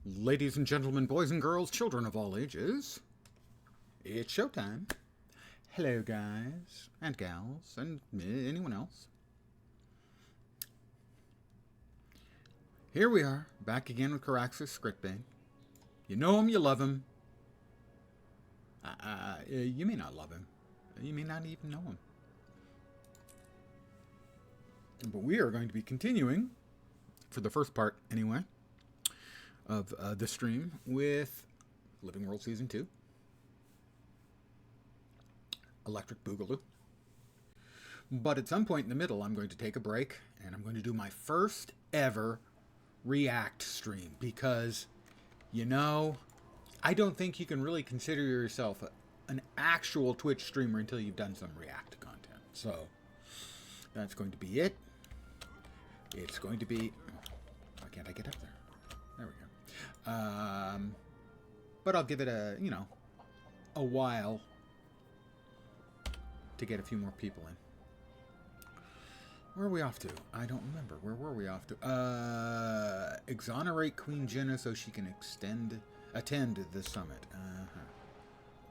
Ladies and gentlemen, boys and girls, children of all ages, it's showtime. Hello, guys and gals and anyone else. Here we are, back again with Caraxus Scriptbane. You know him, you love him. You may not love him. You may not even know him. But we are going to be continuing, for the first part anyway, of the stream with Living World Season 2. Electric Boogaloo. But at some point in the middle, I'm going to take a break, and I'm going to do my first ever React stream, because, you know, I don't think you can really consider yourself an actual Twitch streamer until you've done some React content. So, that's going to be it. It's going to be... Why can't I get up there? There we go. But I'll give it a while to get a few more people in. Where are we off to? I don't remember. Where were we off to? Exonerate Queen Jenna so she can attend the summit.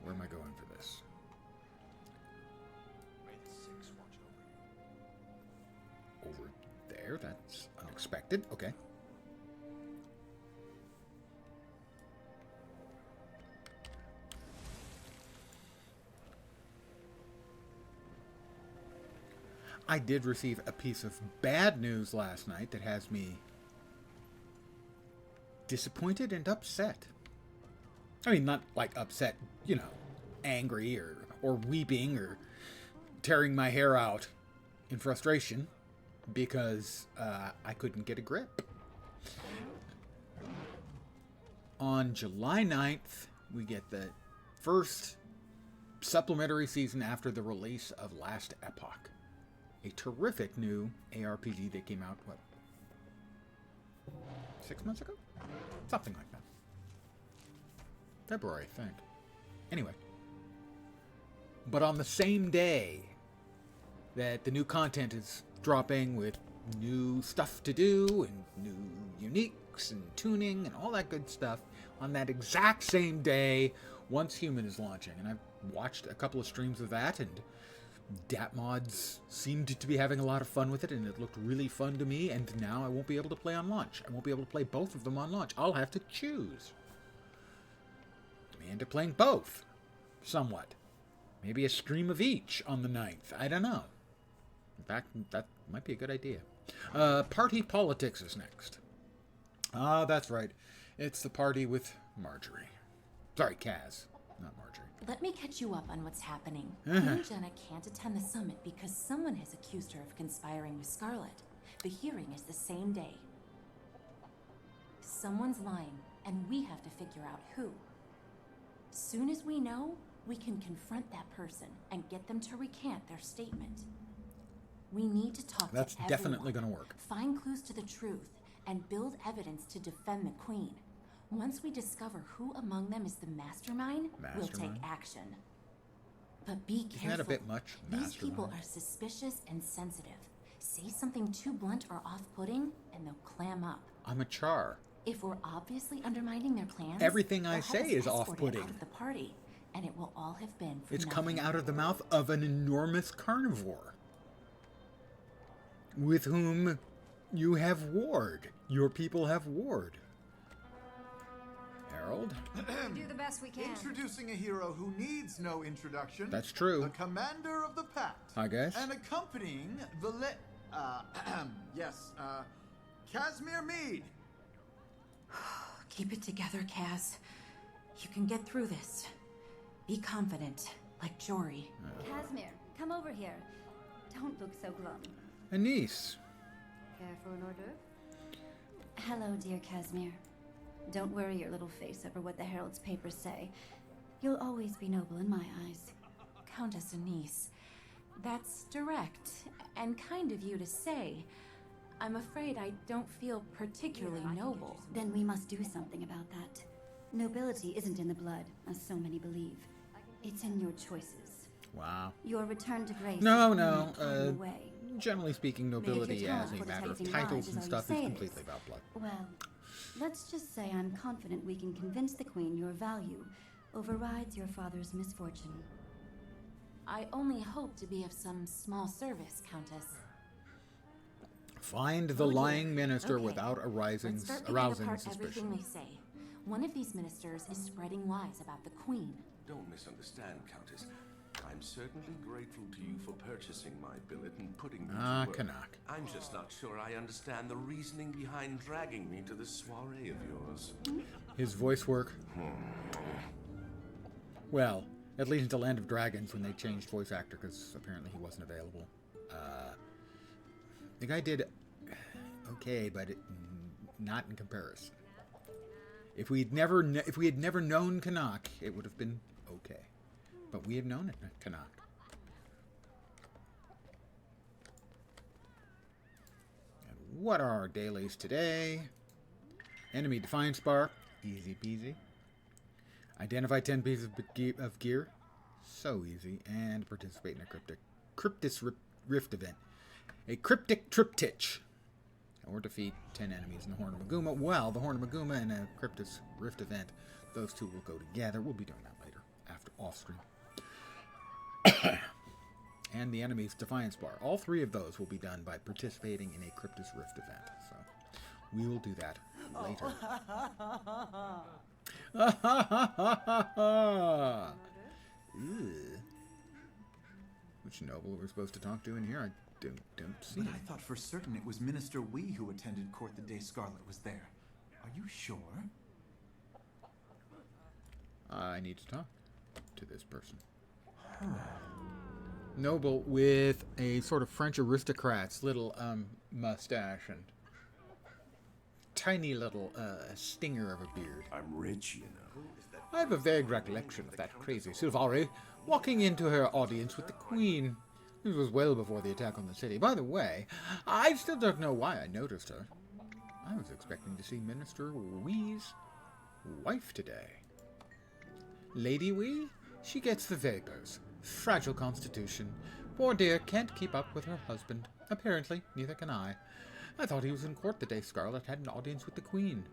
Where am I going for this? Over there. That's unexpected. Okay. I did receive a piece of bad news last night that has me disappointed and upset. I mean, not like upset, angry or weeping or tearing my hair out in frustration because I couldn't get a grip. On July 9th, we get the first supplementary season after the release of Last Epoch. A terrific new ARPG that came out, 6 months ago? Something like that. February, I think. Anyway. But on the same day that the new content is dropping with new stuff to do and new uniques and tuning and all that good stuff, on that exact same day, Once Human is launching. And I've watched a couple of streams of that, and DatMods seemed to be having a lot of fun with it, and it looked really fun to me, and now I won't be able to play on launch. I won't be able to play both of them on launch. I'll have to choose. I may end up playing both, somewhat. Maybe a stream of each on the 9th. I don't know. In fact, that might be a good idea. Party Politics is next. Ah, that's right. It's the party with Marjorie. Sorry, Kaz, not Marjorie. Let me catch you up on what's happening. Queen Jenna can't attend the summit because someone has accused her of conspiring with Scarlet. The hearing is the same day. Someone's lying, and we have to figure out who. Soon as we know, we can confront that person and get them to recant their statement. We need to talk to everyone. That's definitely going to work. Find clues to the truth and build evidence to defend the Queen. Once we discover who among them is the mastermind, we'll take action. But be careful. Isn't that a bit much? These people are suspicious and sensitive. Say something too blunt or off-putting, and they'll clam up. I'm a char. If we're obviously undermining their plans, everything I say is off-putting. Out of the party, and it will all have been for It's nothing. coming out of the mouth of an enormous carnivore with whom you have warred. Your people have warred. Harold? We do the best we can. Introducing a hero who needs no introduction. That's true. The commander of the pact. Hi, guys. And accompanying the Casimir Mead. Keep it together, Kaz. You can get through this. Be confident, like Jory. Casimir, come over here. Don't look so glum. Anise. Care for an hors d'oeuvre? Hello, dear Casimir. Don't worry your little face over what the Herald's papers say. You'll always be noble in my eyes. Countess Anise, that's direct and kind of you to say. I'm afraid I don't feel particularly noble. Then we must do something about that. Nobility isn't in the blood, as so many believe. It's in your choices. Wow. Your return to grace. No. Away. Generally speaking, nobility Major as a talent for the matter of Tasting titles Rise and is stuff all is you say completely about blood. Well, Let's just say I'm confident we can convince the Queen your value overrides your father's misfortune. I only hope to be of some small service, Countess. Find the Oh, dear. lying minister Okay. without arousing Let's start picking arousing apart suspicion. everything they say. One of these ministers is spreading lies about the Queen. Don't misunderstand, Countess. I'm certainly grateful to you for purchasing my billet and putting me to work. Canuck. I'm just not sure I understand the reasoning behind dragging me to this soiree of yours. His voice work. Well, at least until End of Dragons when they changed voice actor because apparently he wasn't available. The guy did okay, but not in comparison. If we had never known Canuck, it would have been okay. But we have known it, Canuck. And what are our dailies today? Enemy Defiance Bar, easy peasy. Identify 10 pieces of gear, so easy. And participate in a Cryptis Rift event. A Cryptic Triptych. Or defeat 10 enemies in the Horn of Maguma. Well, the Horn of Maguma and a Cryptis Rift event, those two will go together. We'll be doing that later, after off-stream. And the enemy's Defiance Bar. All three of those will be done by participating in a Cryptis Rift event. So, we will do that later. Which noble we're supposed to talk to in here? I don't see. But I thought for certain it was Minister Wee who attended court the day Scarlet was there. Are you sure? I need to talk to this person. Noble with a sort of French aristocrat's little mustache and tiny little stinger of a beard. I'm rich, you know. I have a vague recollection of that crazy Sylvari walking into her audience with the Queen. This was well before the attack on the city. By the way, I still don't know why I noticed her. I was expecting to see Minister Wee's wife today. Lady Wee? She gets the vapors. Fragile constitution. Poor dear can't keep up with her husband. Apparently, neither can I. I thought he was in court the day Scarlet had an audience with the Queen.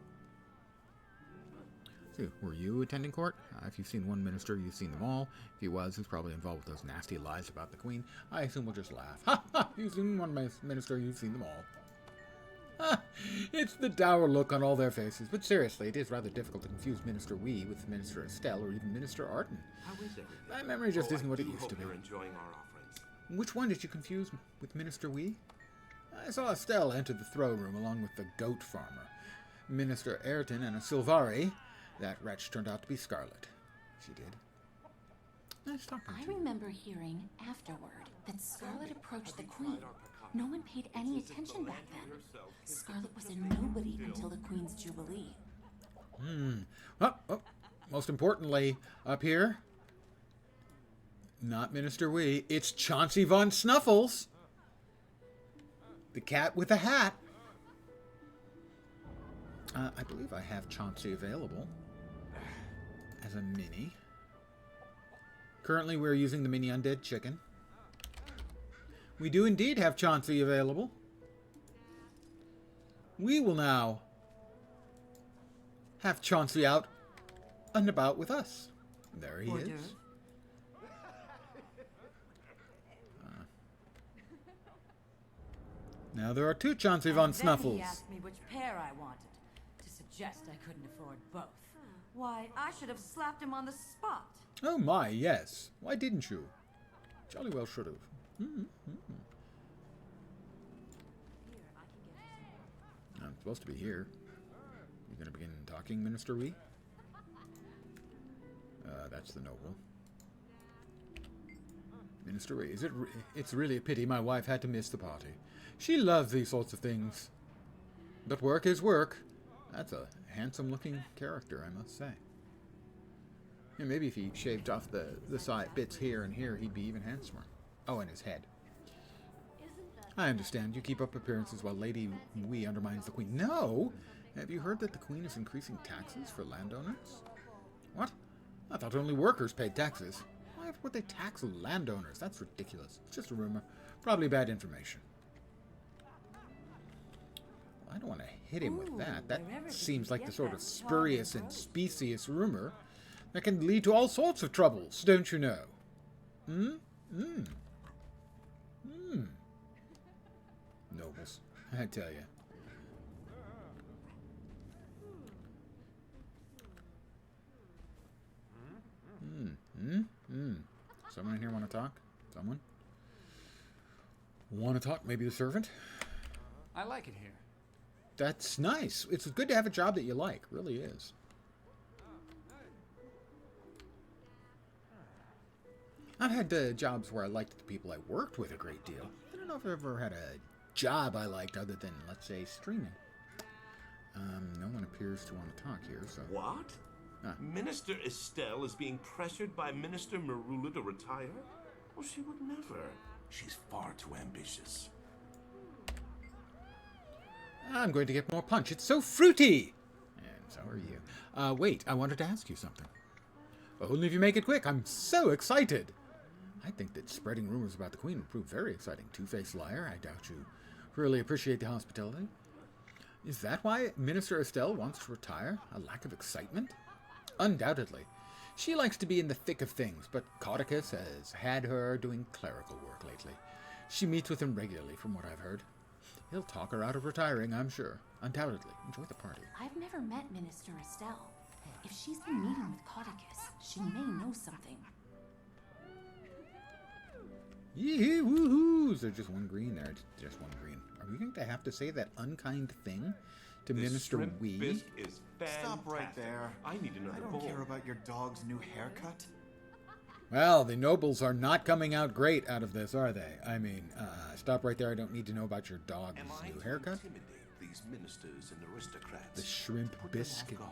So, were you attending court? If you've seen one minister, you've seen them all. If he was, he's probably involved with those nasty lies about the Queen. I assume we'll just laugh. Ha ha! You've seen one minister, you've seen them all. Ha! It's the dour look on all their faces. But seriously, it is rather difficult to confuse Minister Wee with Minister Estelle or even Minister Arden. How is everything? My memory just isn't what it used to be. You're enjoying our offerings. Which one did you confuse with Minister Wee? I saw Estelle enter the throne room along with the goat farmer. Minister Ayrton and a Sylvari. That wretch turned out to be Scarlet. She did. Nice talking I to you. remember hearing afterward that Scarlet approached the Queen. No one paid any attention back then. Scarlet was a nobody until the Queen's Jubilee. Oh, most importantly, up here, not Minister Wee, it's Chauncey Von Snuffles. The cat with the hat. I believe I have Chauncey available as a mini. Currently, we're using the mini undead chicken. We do indeed have Chauncey available. We will now have Chauncey out and about with us. There he is. Now there are two Chauncey Von Snuffles. He asked me which pair I wanted. To suggest I couldn't afford both. Why, I should have slapped him on the spot. Oh my, yes. Why didn't you? Jolly well should have. I'm supposed to be here. You gonna begin talking, Minister Wee? That's the noble. Minister Wee, it's really a pity my wife had to miss the party. She loves these sorts of things. But work is work. That's a handsome-looking character, I must say. Yeah, maybe if he shaved off the side bits here and here, he'd be even handsomer. Oh, and his head. I understand. You keep up appearances while Lady Wee undermines the Queen. No! Have you heard that the Queen is increasing taxes for landowners? What? I thought only workers paid taxes. Why would they tax landowners? That's ridiculous. It's just a rumor. Probably bad information. I don't want to hit him with Ooh, that. That wherever did seems you like the get sort that of spurious charming and voice? specious rumor that can lead to all sorts of troubles, don't you know? Nobles, I tell you. Someone in here want to talk? Someone? Want to talk? Maybe the servant? I like it here. That's nice. It's good to have a job that you like. Really is. I've had jobs where I liked the people I worked with a great deal. I don't know if I've ever had a job I liked other than, let's say, streaming. No one appears to want to talk here, so... What? Ah. Minister Estelle is being pressured by Minister Marula to retire? Well, she would never. She's far too ambitious. I'm going to get more punch. It's so fruity! And so are you. Wait, I wanted to ask you something. Only if you make it quick. I'm so excited. I think that spreading rumors about the Queen would prove very exciting. Two-faced liar. I doubt you really appreciate the hospitality. Is that why Minister Estelle wants to retire? A lack of excitement? Undoubtedly. She likes to be in the thick of things, but Caudicus has had her doing clerical work lately. She meets with him regularly, from what I've heard. He'll talk her out of retiring, I'm sure. Undoubtedly. Enjoy the party. I've never met Minister Estelle. If she's been meeting with Caudicus, she may know something. Yee woohoo! Is there just one green there? Just one green. Are we going to have to say that unkind thing to This Minister shrimp Wee? bisque is fantastic. Stop right there. I need another I don't bowl. care about your dog's new haircut. Well, the nobles are not coming out great out of this, are they? I mean, stop right there. I don't need to know about your dog's Am I new to haircut. intimidate these ministers and aristocrats? The shrimp Put them off biscuit. guard.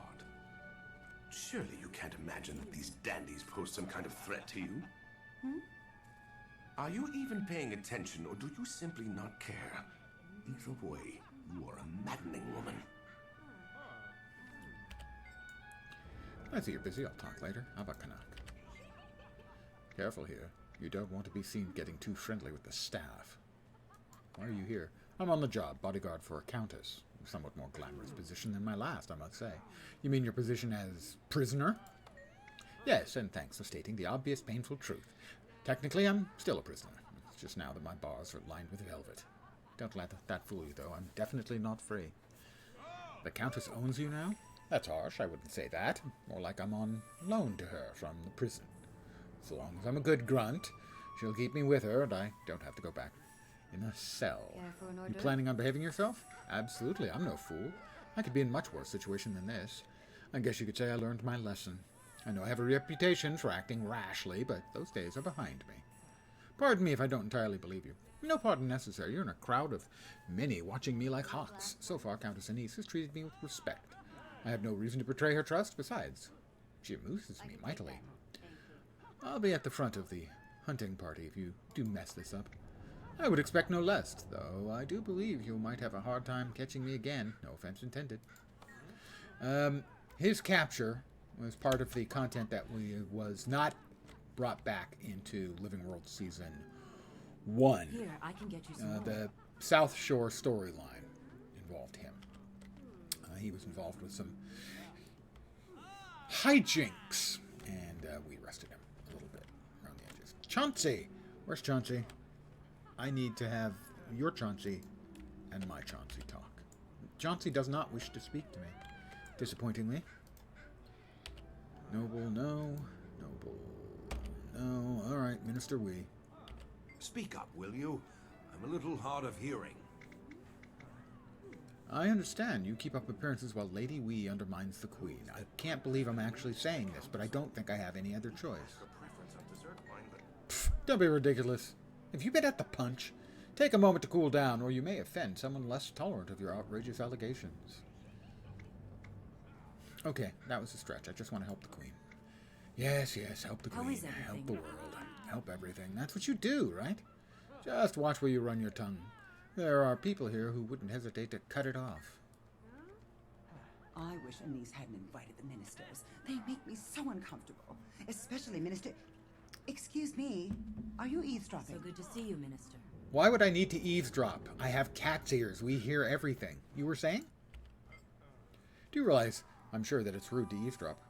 Surely you can't imagine that these dandies pose some kind of threat to you? Are you even paying attention, or do you simply not care? Either way, you are a maddening woman. I see you're busy. I'll talk later. How about Canuck? Careful here. You don't want to be seen getting too friendly with the staff. Why are you here? I'm on the job, bodyguard for a countess. A somewhat more glamorous position than my last, I must say. You mean your position as prisoner? Yes, and thanks for stating the obvious, painful truth. Technically, I'm still a prisoner. It's just now that my bars are lined with velvet. Don't let that fool you, though. I'm definitely not free. The countess owns you now? That's harsh. I wouldn't say that. More like I'm on loan to her from the prison. So long as I'm a good grunt, she'll keep me with her, and I don't have to go back in a cell. Care for an You order? planning on behaving yourself? Absolutely. I'm no fool. I could be in a much worse situation than this. I guess you could say I learned my lesson. I know I have a reputation for acting rashly, but those days are behind me. Pardon me if I don't entirely believe you. No pardon necessary. You're in a crowd of many watching me like hawks. So far, Countess Anise has treated me with respect. I have no reason to betray her trust. Besides, she amuses me mightily. I'll be at the front of the hunting party if you do mess this up. I would expect no less, though I do believe you might have a hard time catching me again. No offense intended. His capture was part of the content that was not brought back into Living World Season 1. Here, I can get you some more. The South Shore storyline involved him. He was involved with some hijinks, and we arrested him a little bit around the edges. Chauncey! Where's Chauncey? I need to have your Chauncey and my Chauncey talk. Chauncey does not wish to speak to me, disappointingly. Noble, no. Noble, no. All right, Minister Wee. Speak up, will you? I'm a little hard of hearing. I understand. You keep up appearances while Lady Wee undermines the Queen. I can't believe I'm actually saying this, but I don't think I have any other choice. Pfft, don't be ridiculous. Have you been at the punch? Take a moment to cool down, or you may offend someone less tolerant of your outrageous allegations. Okay, that was a stretch. I just want to help the Queen. Yes, help the How Queen. is everything? Help the world. Help everything. That's what you do, right? Just watch where you run your tongue. There are people here who wouldn't hesitate to cut it off. I wish Anise hadn't invited the ministers. They make me so uncomfortable. Especially Minister... Excuse me, are you eavesdropping? So good to see you, Minister. Why would I need to eavesdrop? I have cat's ears. We hear everything. You were saying? Do you realize I'm sure that it's rude to eavesdrop?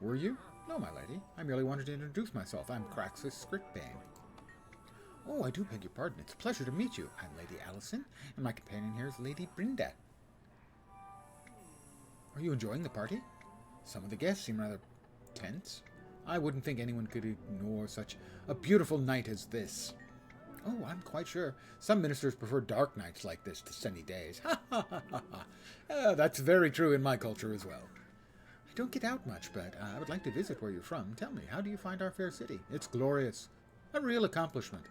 Were you? No, my lady. I merely wanted to introduce myself. I'm Craxus Scriptbane. Oh, I do beg your pardon. It's a pleasure to meet you. I'm Lady Allison, and my companion here is Lady Brenda. Are you enjoying the party? Some of the guests seem rather tense. I wouldn't think anyone could ignore such a beautiful night as this. Oh, I'm quite sure. Some ministers prefer dark nights like this to sunny days. Ha ha ha ha ha. That's very true in my culture as well. I don't get out much, but I would like to visit where you're from. Tell me, how do you find our fair city? It's glorious. A real accomplishment.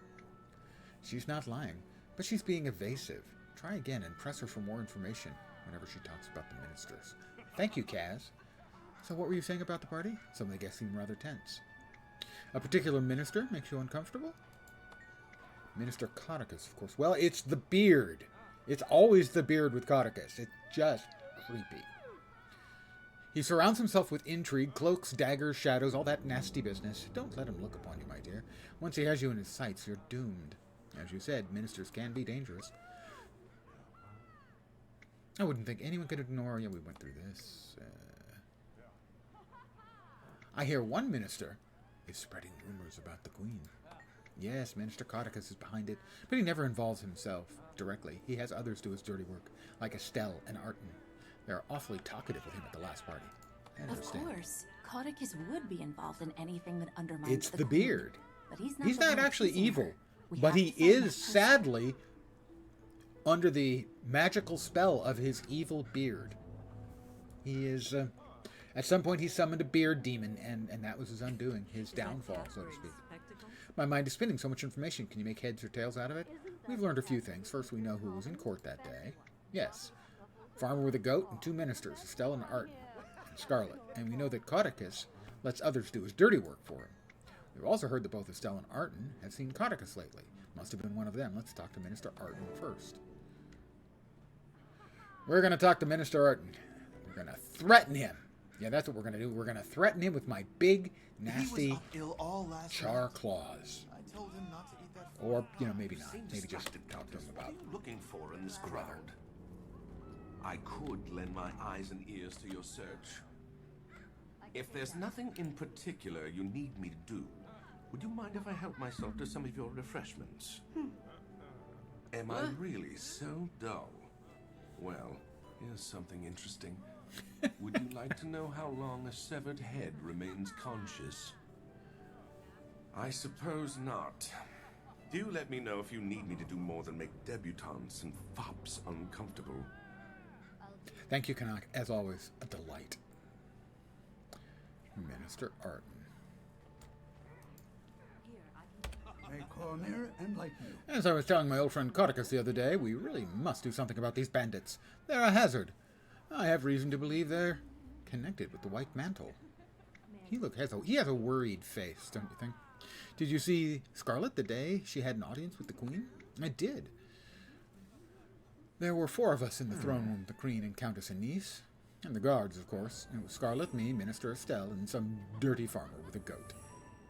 She's not lying, but she's being evasive. Try again and press her for more information whenever she talks about the ministers. Thank you, Kaz. So what were you saying about the party? Some of the guests seem rather tense. A particular minister makes you uncomfortable? Minister Codicus, of course. Well, it's the beard. It's always the beard with Codicus. It's just creepy. He surrounds himself with intrigue, cloaks, daggers, shadows, all that nasty business. Don't let him look upon you, my dear. Once he has you in his sights, you're doomed. As you said, ministers can be dangerous. I wouldn't think anyone could ignore... Yeah, we went through this. I hear one minister is spreading rumors about the Queen. Yes, Minister Codicus is behind it, but he never involves himself directly. He has others do his dirty work, like Estelle and Arton. They're awfully talkative with him at the last party. Of course, Codicus would be involved in anything that undermines It's the Queen. beard. But he's He's the not one actually accusing evil, her. We but have he to find that is person. sadly under the magical spell of his evil beard. He is, at some point he summoned a beard demon, and that was his undoing, his downfall, so to speak. My mind is spinning so much information. Can you make heads or tails out of it? We've learned a few things. First, we know who was in court that day. Yes. Farmer with a goat and two ministers, Estelle and Art and Scarlet. And we know that Codicus lets others do his dirty work for him. We've also heard that both Estelle and Arton have seen Codicus lately. Must have been one of them. Let's talk to Minister Arton first. We're going to talk to Minister Arton. We're going to threaten him. Yeah, that's what we're going to do. We're going to threaten him with my big, nasty char claws. I told him not to eat that food. Or, maybe not. Seem Maybe just distracted, talk to him Countess. about... What are you looking for in this crowd? I could lend my eyes and ears to your search. If there's nothing in particular you need me to do, would you mind if I help myself to some of your refreshments? Am I really so dull? Well, here's something interesting. Would you like to know how long a severed head remains conscious? I suppose not. Do let me know if you need me to do more than make debutantes and fops uncomfortable. Thank you, Kanak. As always, a delight. Minister Arton. May Cormir enlighten you. As I was telling my old friend Codicus the other day, we really must do something about these bandits. They're a hazard. I have reason to believe they're connected with the White Mantle. He has a worried face, don't you think? Did you see Scarlet the day she had an audience with the Queen? I did. There were 4 of us in the throne room, the Queen and Countess and niece. And the guards, of course. It was Scarlet, me, Minister Estelle, and some dirty farmer with a goat.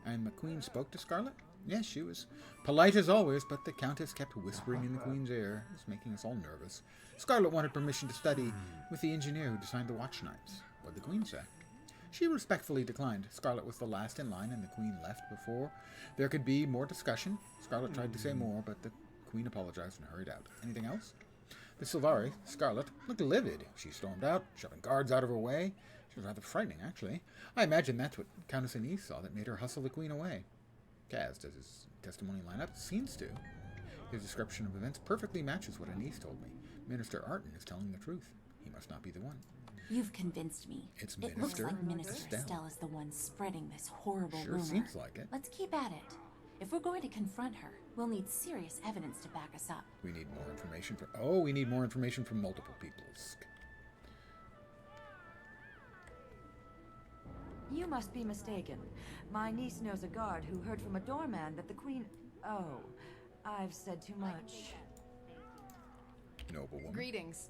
And the Queen spoke to Scarlet? Yes, she was polite as always, but the Countess kept whispering in the Queen's ear. It was making us all nervous. Scarlet wanted permission to study with the engineer who designed the watch nights. What did the Queen say? She respectfully declined. Scarlet was the last in line, and the Queen left before there could be more discussion. Scarlet tried to say more, but the Queen apologized and hurried out. Anything else? The Sylvari, Scarlet, looked livid. She stormed out, shoving guards out of her way. She was rather frightening, actually. I imagine that's what Countess Anise saw that made her hustle the Queen away. Kaz, does his testimony line up? Seems to. His description of events perfectly matches what Anise told me. Minister Arton is telling the truth. He must not be the one. You've convinced me. It's It looks Minister like Minister Estelle. Estelle is the one spreading this horrible Sure rumor. seems like it. Let's keep at it. If we're going to confront her, we'll need serious evidence to back us up. We need more information from... Oh, we need more information from multiple peoples. You must be mistaken. My niece knows a guard who heard from a doorman that the Queen... Oh, I've said too much. Noble woman. Greetings.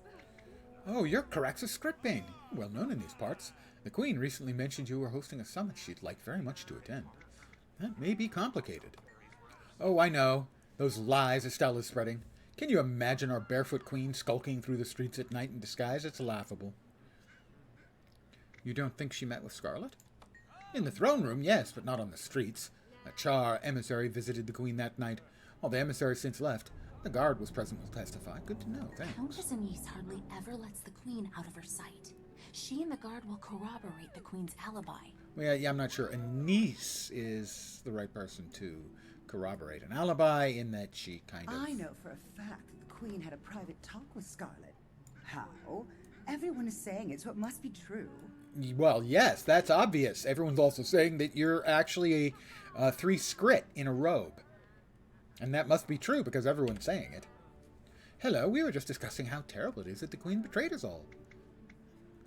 Oh, you're Caraxus Scriptbane. Well known in these parts. The Queen recently mentioned you were hosting a summit she'd like very much to attend. That may be complicated. Oh, I know. Those lies Estelle is spreading. Can you imagine our barefoot queen skulking through the streets at night in disguise? It's laughable. You don't think she met with Scarlet? In the throne room, yes, but not on the streets. A Char emissary visited the queen that night. While the emissary since left, the guard was present will testify. Good to know, thanks. Countess Anise hardly ever lets the queen out of her sight. She and the guard will corroborate the queen's alibi. Well, yeah, I'm not sure Anise is the right person to corroborate an alibi in that she kind of... I know for a fact that the Queen had a private talk with Scarlet. How? Everyone is saying it, so it must be true. Well, yes, that's obvious. Everyone's also saying that you're actually a 3 Skrit in a robe. And that must be true because everyone's saying it. Hello, we were just discussing how terrible it is that the Queen betrayed us all.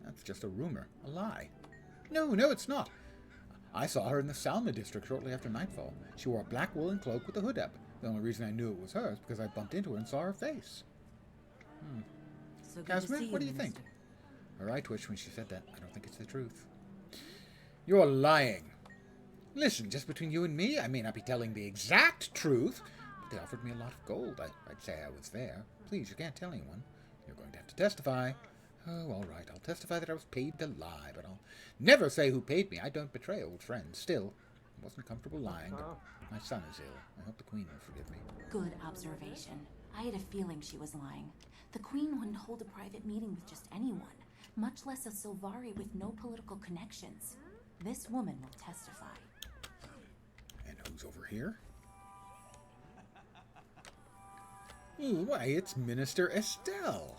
That's just a rumor, a lie. No, it's not. I saw her in the Salma district shortly after nightfall. She wore a black woolen cloak with a hood up. The only reason I knew it was her is because I bumped into her and saw her face. So good to Casimir, see you, what do you Minister. think? Her eye twitched when she said that. I don't think it's the truth. You're lying. Listen, just between you and me, I may not be telling the exact truth, but they offered me a lot of gold. I'd say I was there. Please, you can't tell anyone. You're going to have to testify. Oh, all right, I'll testify that I was paid to lie, but I'll never say who paid me. I don't betray old friends. Still, I wasn't comfortable lying, but my son is ill. I hope the Queen will forgive me. Good observation. I had a feeling she was lying. The queen wouldn't hold a private meeting with just anyone, much less a Silvari with no political connections. This woman will testify. And who's over here? Ooh, why, it's Minister Estelle.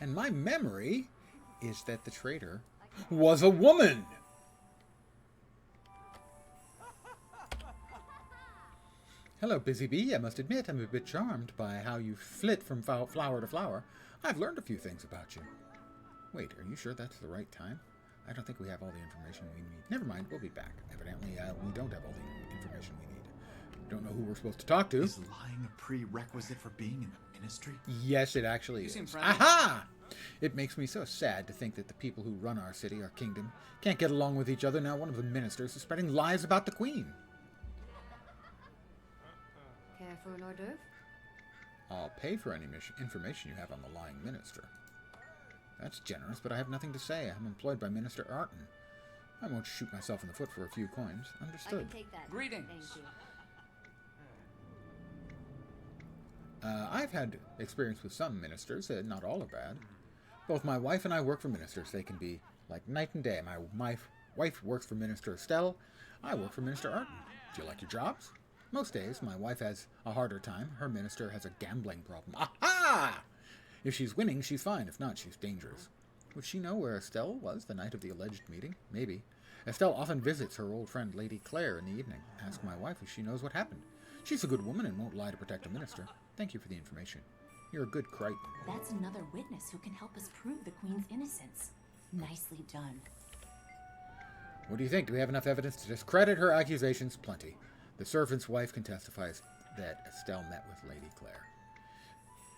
And my memory is that the traitor was a woman. Hello, Busy Bee. I must admit I'm a bit charmed by how you flit from flower to flower. I've learned a few things about you. Wait, are you sure that's the right time? I don't think we have all the information we need. Never mind, we'll be back. Evidently, we don't have all the information we need. Don't know who we're supposed to talk to. Is lying a prerequisite for being in the ministry? Yes, it actually is. seem friendly. Aha! It makes me so sad to think that the people who run our city, our kingdom, can't get along with each other. Now one of the ministers is spreading lies about the Queen. Care for an hors d'oeuvre? I'll pay for any information you have on the lying minister. That's generous, but I have nothing to say. I'm employed by Minister Arton. I won't shoot myself in the foot for a few coins. I Understood. can take that. Greetings. Thank you. I've had experience with some ministers. Not all are bad. Both my wife and I work for ministers. They can be like night and day. My wife works for Minister Estelle. I work for Minister Arton. Do you like your jobs? Most days, my wife has a harder time. Her minister has a gambling problem. Aha! If she's winning, she's fine. If not, she's dangerous. Would she know where Estelle was the night of the alleged meeting? Maybe. Estelle often visits her old friend Lady Claire in the evening. Ask my wife if she knows what happened. She's a good woman and won't lie to protect a minister. Thank you for the information. You're a good Crichton. That's another witness who can help us prove the queen's innocence. Nicely done. What do you think? Do we have enough evidence to discredit her accusations? Plenty. The servant's wife can testify that Estelle met with Lady Claire.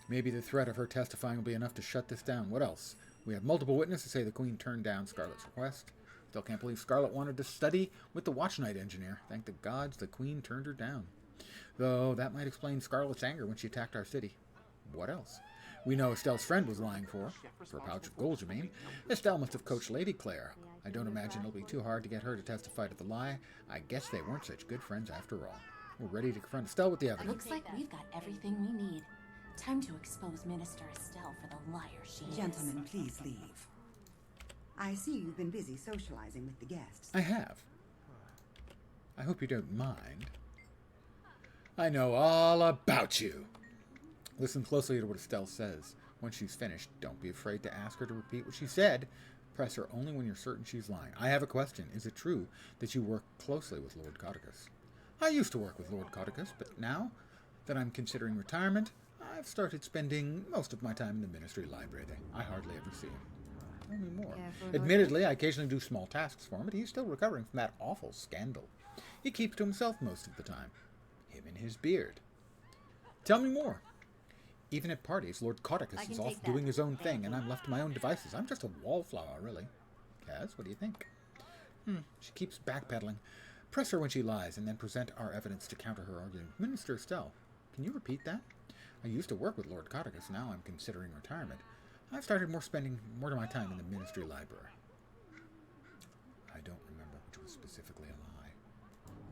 Maybe the threat of her testifying will be enough to shut this down. What else? We have multiple witnesses say the Queen turned down Scarlet's request. Still can't believe Scarlet wanted to study with the Watch Night engineer. Thank the gods the Queen turned her down. Though that might explain Scarlet's anger when she attacked our city. What else? We know Estelle's friend was lying for a pouch of gold, you mean. Estelle must have coached Lady Claire. I don't imagine it'll be too hard to get her to testify to the lie. I guess they weren't such good friends after all. We're ready to confront Estelle with the evidence. Looks like we've got everything we need. Time to expose Minister Estelle for the liar she is. Gentlemen, please leave. I see you've been busy socializing with the guests. I have. I hope you don't mind. I know all about you. Listen closely to what Estelle says. Once she's finished, don't be afraid to ask her to repeat what she said. Press her only when you're certain she's lying. I have a question. Is it true that you work closely with Lord Codicus? I used to work with Lord Codicus, but now that I'm considering retirement, I've started spending most of my time in the ministry library. I hardly ever see him. Tell me more. Admittedly, I occasionally do small tasks for him, but he's still recovering from that awful scandal. He keeps to himself most of the time. Him and his beard. Tell me more. Even at parties, Lord Codicus is off doing his own thing, and I'm left to my own devices. I'm just a wallflower, really. Kaz, what do you think? She keeps backpedaling. press her when she lies, and then present our evidence to counter her argument. Minister Estelle, can you repeat that? I used to work with Lord Cotticus. Now I'm considering retirement. I've started spending more of my time in the ministry library. I don't remember which was specifically a lie.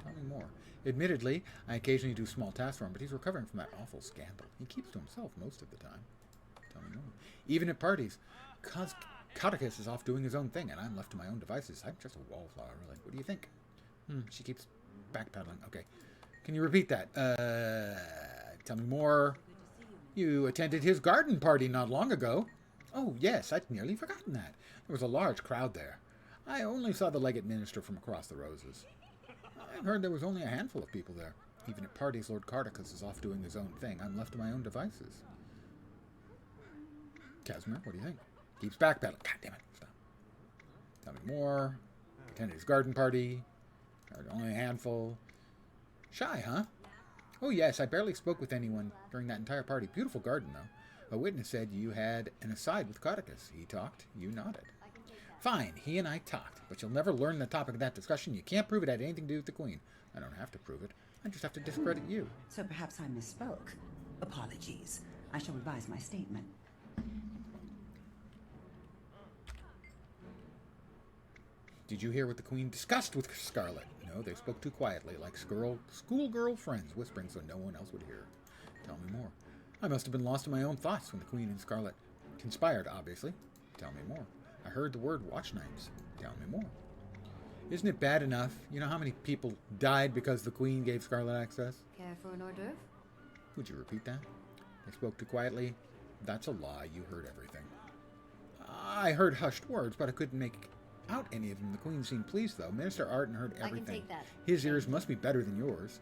Tell me more. Admittedly, I occasionally do small tasks for him, but he's recovering from that awful scandal. He keeps to himself most of the time. Tell me more. Even at parties, Cotticus is off doing his own thing, and I'm left to my own devices. I'm just a wallflower, really. What do you think? She keeps backpedaling. Okay. Can you repeat that? Tell me more. You attended his garden party not long ago. Oh, yes, I'd nearly forgotten that. There was a large crowd there. I only saw the legate minister from across the roses. I've heard there was only a handful of people there. Even at parties, Lord Cotticus is off doing his own thing. I'm left to my own devices. Casimir, what do you think? Keeps backpedaling. God damn it. Stop. Tell me more. Attended his garden party. Heard only a handful. Shy, huh? Oh, yes, I barely spoke with anyone during that entire party. Beautiful garden, though. A witness said you had an aside with Cotticus. He talked. You nodded. Fine, he and I talked, but you'll never learn the topic of that discussion. You can't prove it had anything to do with the Queen. I don't have to prove it. I just have to discredit you. So perhaps I misspoke. Apologies. I shall revise my statement. Did you hear what the Queen discussed with Scarlet? No, they spoke too quietly, like schoolgirl friends, whispering so no one else would hear. Tell me more. I must have been lost in my own thoughts when the Queen and Scarlet conspired, obviously. Tell me more. I heard the word watch nights. Tell me more. Isn't it bad enough? You know how many people died because the Queen gave Scarlet access? Care for an hors d'oeuvre? Would you repeat that? They spoke too quietly. That's a lie. You heard everything. I heard hushed words, but I couldn't make out any of them. The Queen seemed pleased, though. Minister Arden heard everything. I can take that. His ears must be better than yours.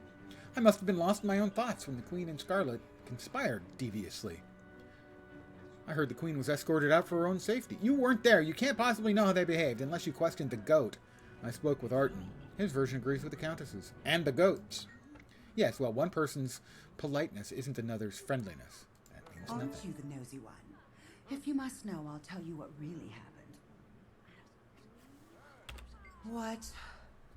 I must have been lost in my own thoughts when the Queen and Scarlet conspired deviously. I heard the Queen was escorted out for her own safety. You weren't there. You can't possibly know how they behaved unless you questioned the goat. I spoke with Arden. His version agrees with the Countess's. And the goat's. Yes, well, one person's politeness isn't another's friendliness. That means Aren't nothing. you the nosy one? If you must know, I'll tell you what really happened. What?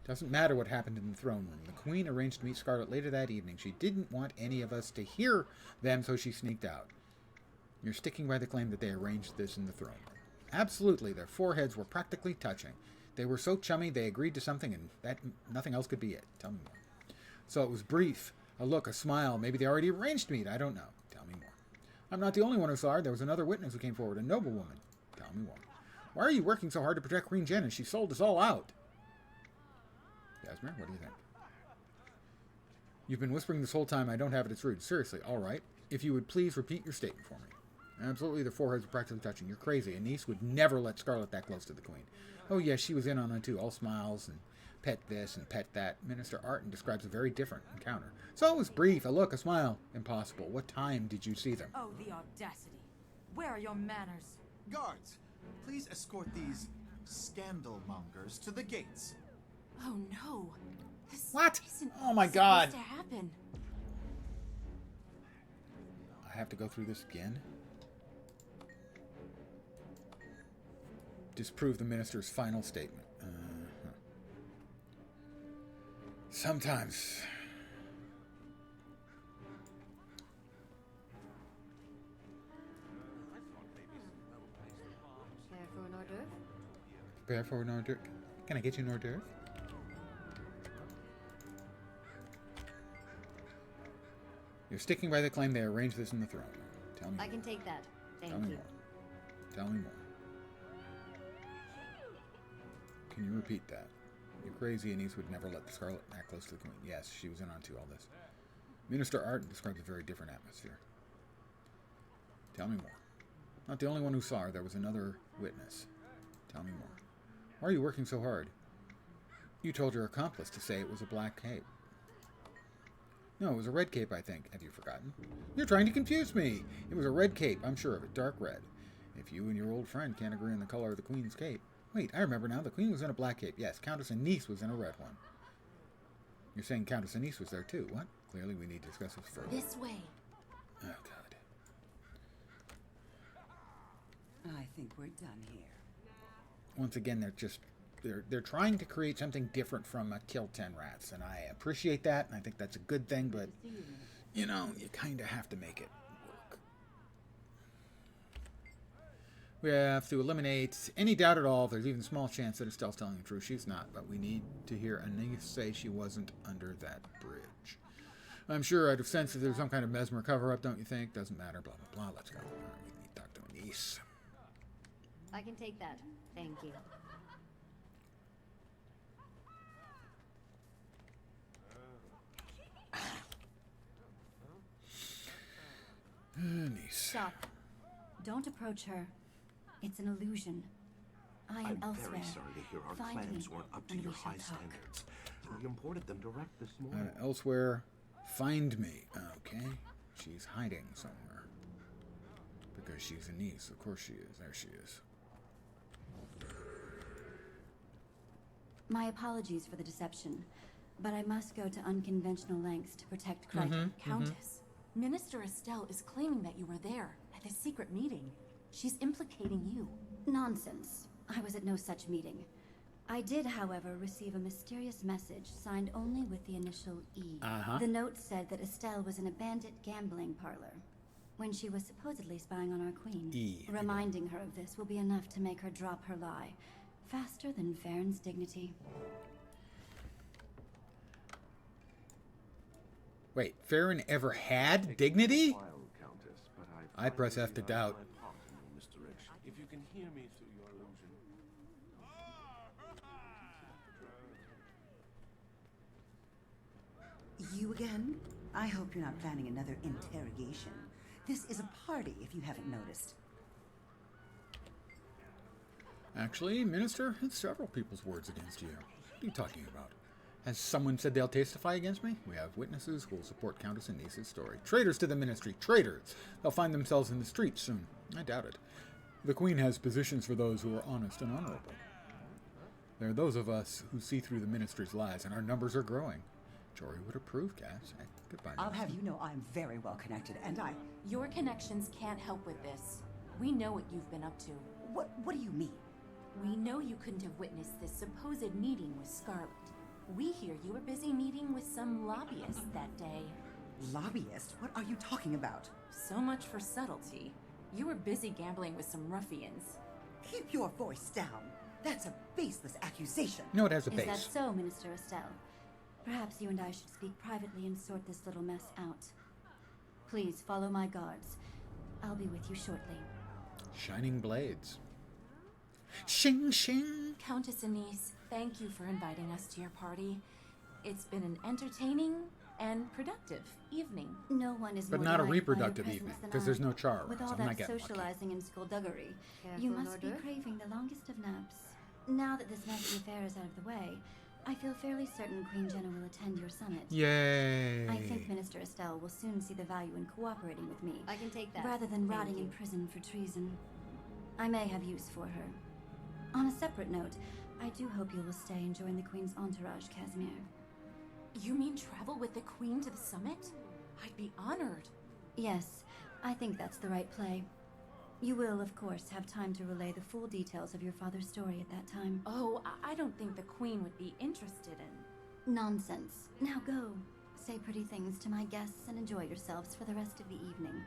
Doesn't matter what happened in the throne room. The Queen arranged to meet Scarlet later that evening. She didn't want any of us to hear them, so she sneaked out. You're sticking by the claim that they arranged this in the throne room. Absolutely, their foreheads were practically touching. They were so chummy they agreed to something, and that nothing else could be it. Tell me more. So it was brief. A look, a smile. Maybe they already arranged to meet. I don't know. Tell me more. I'm not the only one who saw her. There was another witness who came forward, a noblewoman. Tell me more. Why are you working so hard to protect Queen Jenna? She sold us all out. Casimir, what do you think? You've been whispering this whole time. I don't have it. It's rude. Seriously, all right. If you would please repeat your statement for me. Absolutely, their foreheads were practically touching. You're crazy. A niece would never let Scarlet that close to the Queen. Oh, yes, she was in on it, too. All smiles and pet this and pet that. Minister Arden describes a very different encounter. So it was brief. A look, a smile. Impossible. What time did you see them? Oh, the audacity. Where are your manners? Guards, please escort these scandal mongers to the gates. Oh no. This What? isn't Oh my God. supposed to happen. I have to go through this again? Disprove the minister's final statement. Sometimes. Care for an hors d'oeuvre? Prepare for an hors d'oeuvre. Can I get you an hors d'oeuvre? You're sticking by the claim they arranged this in the throne room. Tell me I more. can take that. Thank Tell me you. more. Tell me more. Can you repeat that? You're crazy, and Anise would never let the Scarlet act close to the Queen. Yes, she was in on all this. Minister Arden describes a very different atmosphere. Tell me more. Not the only one who saw her. There was another witness. Tell me more. Why are you working so hard? You told your accomplice to say it was a black cape. No, it was a red cape, I think. Have you forgotten? You're trying to confuse me. It was a red cape, I'm sure of it. Dark red. If you and your old friend can't agree on the color of the Queen's cape. Wait, I remember now. The Queen was in a black cape. Yes, Countess Anise was in a red one. You're saying Countess Anise was there too. What? Clearly we need to discuss this further. This way. Oh, God. I think we're done here. Once again, they're just they're trying to create something different from a kill 10 rats, and I appreciate that, and I think that's a good thing, but, you know, you kind of have to make it work. We have to eliminate any doubt at all if there's even a small chance that Estelle's telling the truth. She's not, but we need to hear Anise say she wasn't under that bridge. I'm sure I'd have sensed if there was some kind of mesmer cover-up, don't you think? Doesn't matter, blah, blah, blah. Let's go. All right, we need to talk to Anise. I can take that. Thank you. Anise. Stop. Don't approach her. It's an illusion. I am I'm elsewhere. very sorry to hear our Find plans me, weren't up to and your we shall high talk. standards. We imported them direct this morning. Elsewhere. Find me. Okay. She's hiding somewhere. Because she's Anise. Of course she is. There she is. My apologies for the deception, but I must go to unconventional lengths to protect Crichton. Countess, Minister Estelle is claiming that you were there at this secret meeting. She's implicating you. Nonsense. I was at no such meeting. I did, however, receive a mysterious message signed only with the initial E. The note said that Estelle was in a bandit gambling parlor when she was supposedly spying on our queen. E. Reminding her of this will be enough to make her drop her lie, faster than Farron's dignity. Wait, Farron ever had dignity? Countess, but I press F to doubt. Mr. Rich, if you can hear me through your illusion. You again? I hope you're not planning another interrogation. This is a party, if you haven't noticed. Actually, Minister, it's several people's words against you. What are you talking about? Has someone said they'll testify against me? We have witnesses who will support Countess Anise's story. Traitors to the ministry. Traitors! They'll find themselves in the streets soon. I doubt it. The Queen has positions for those who are honest and honorable. There are those of us who see through the ministry's lies, and our numbers are growing. Jory would approve, Cass. Hey, goodbye. I'll have you know I'm very well connected, and Your connections can't help with this. We know what you've been up to. What do you mean? We know you couldn't have witnessed this supposed meeting with Scarlet. We hear you were busy meeting with some lobbyists that day. Lobbyist? What are you talking about? So much for subtlety. You were busy gambling with some ruffians. Keep your voice down. That's a baseless accusation. No, it has a Is base. that so, Minister Estelle? Perhaps you and I should speak privately and sort this little mess out. Please follow my guards. I'll be with you shortly. Shining blades. Shing, shing. Countess Anise, thank you for inviting us to your party. It's been an entertaining and productive evening. No one is But more not a delighted by your reproductive presence evening, than because I. there's no char. With so all I'm not that getting lucky. socializing and skullduggery, Careful, you must be Nordor. craving the longest of naps. Now that this messy affair is out of the way, I feel fairly certain Queen Jenna will attend your summit. Yay! I think Minister Estelle will soon see the value in cooperating with me, I can take that. rather than Thank rotting in you. prison for treason. I may have use for her. On a separate note, I do hope you will stay and join the Queen's entourage, Casimir. You mean travel with the Queen to the summit? I'd be honored. Yes, I think that's the right play. You will, of course, have time to relay the full details of your father's story at that time. Oh, I don't think the Queen would be interested in... Nonsense. Now go. Say pretty things to my guests and enjoy yourselves for the rest of the evening.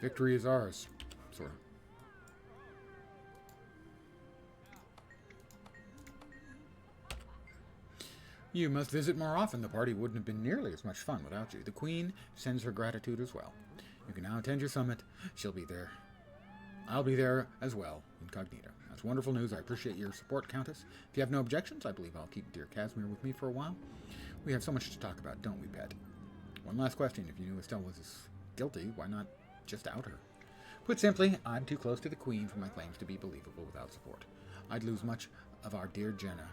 Victory is ours. Sort of. You must visit more often. The party wouldn't have been nearly as much fun without you. The Queen sends her gratitude as well. You can now attend your summit. She'll be there. I'll be there as well, incognito. That's wonderful news. I appreciate your support, Countess. If you have no objections, I believe I'll keep dear Casimir with me for a while. We have so much to talk about, don't we, pet? One last question. If you knew Estelle was guilty, why not just out her? Put simply, I'm too close to the Queen for my claims to be believable without support. I'd lose much of our dear Jenna.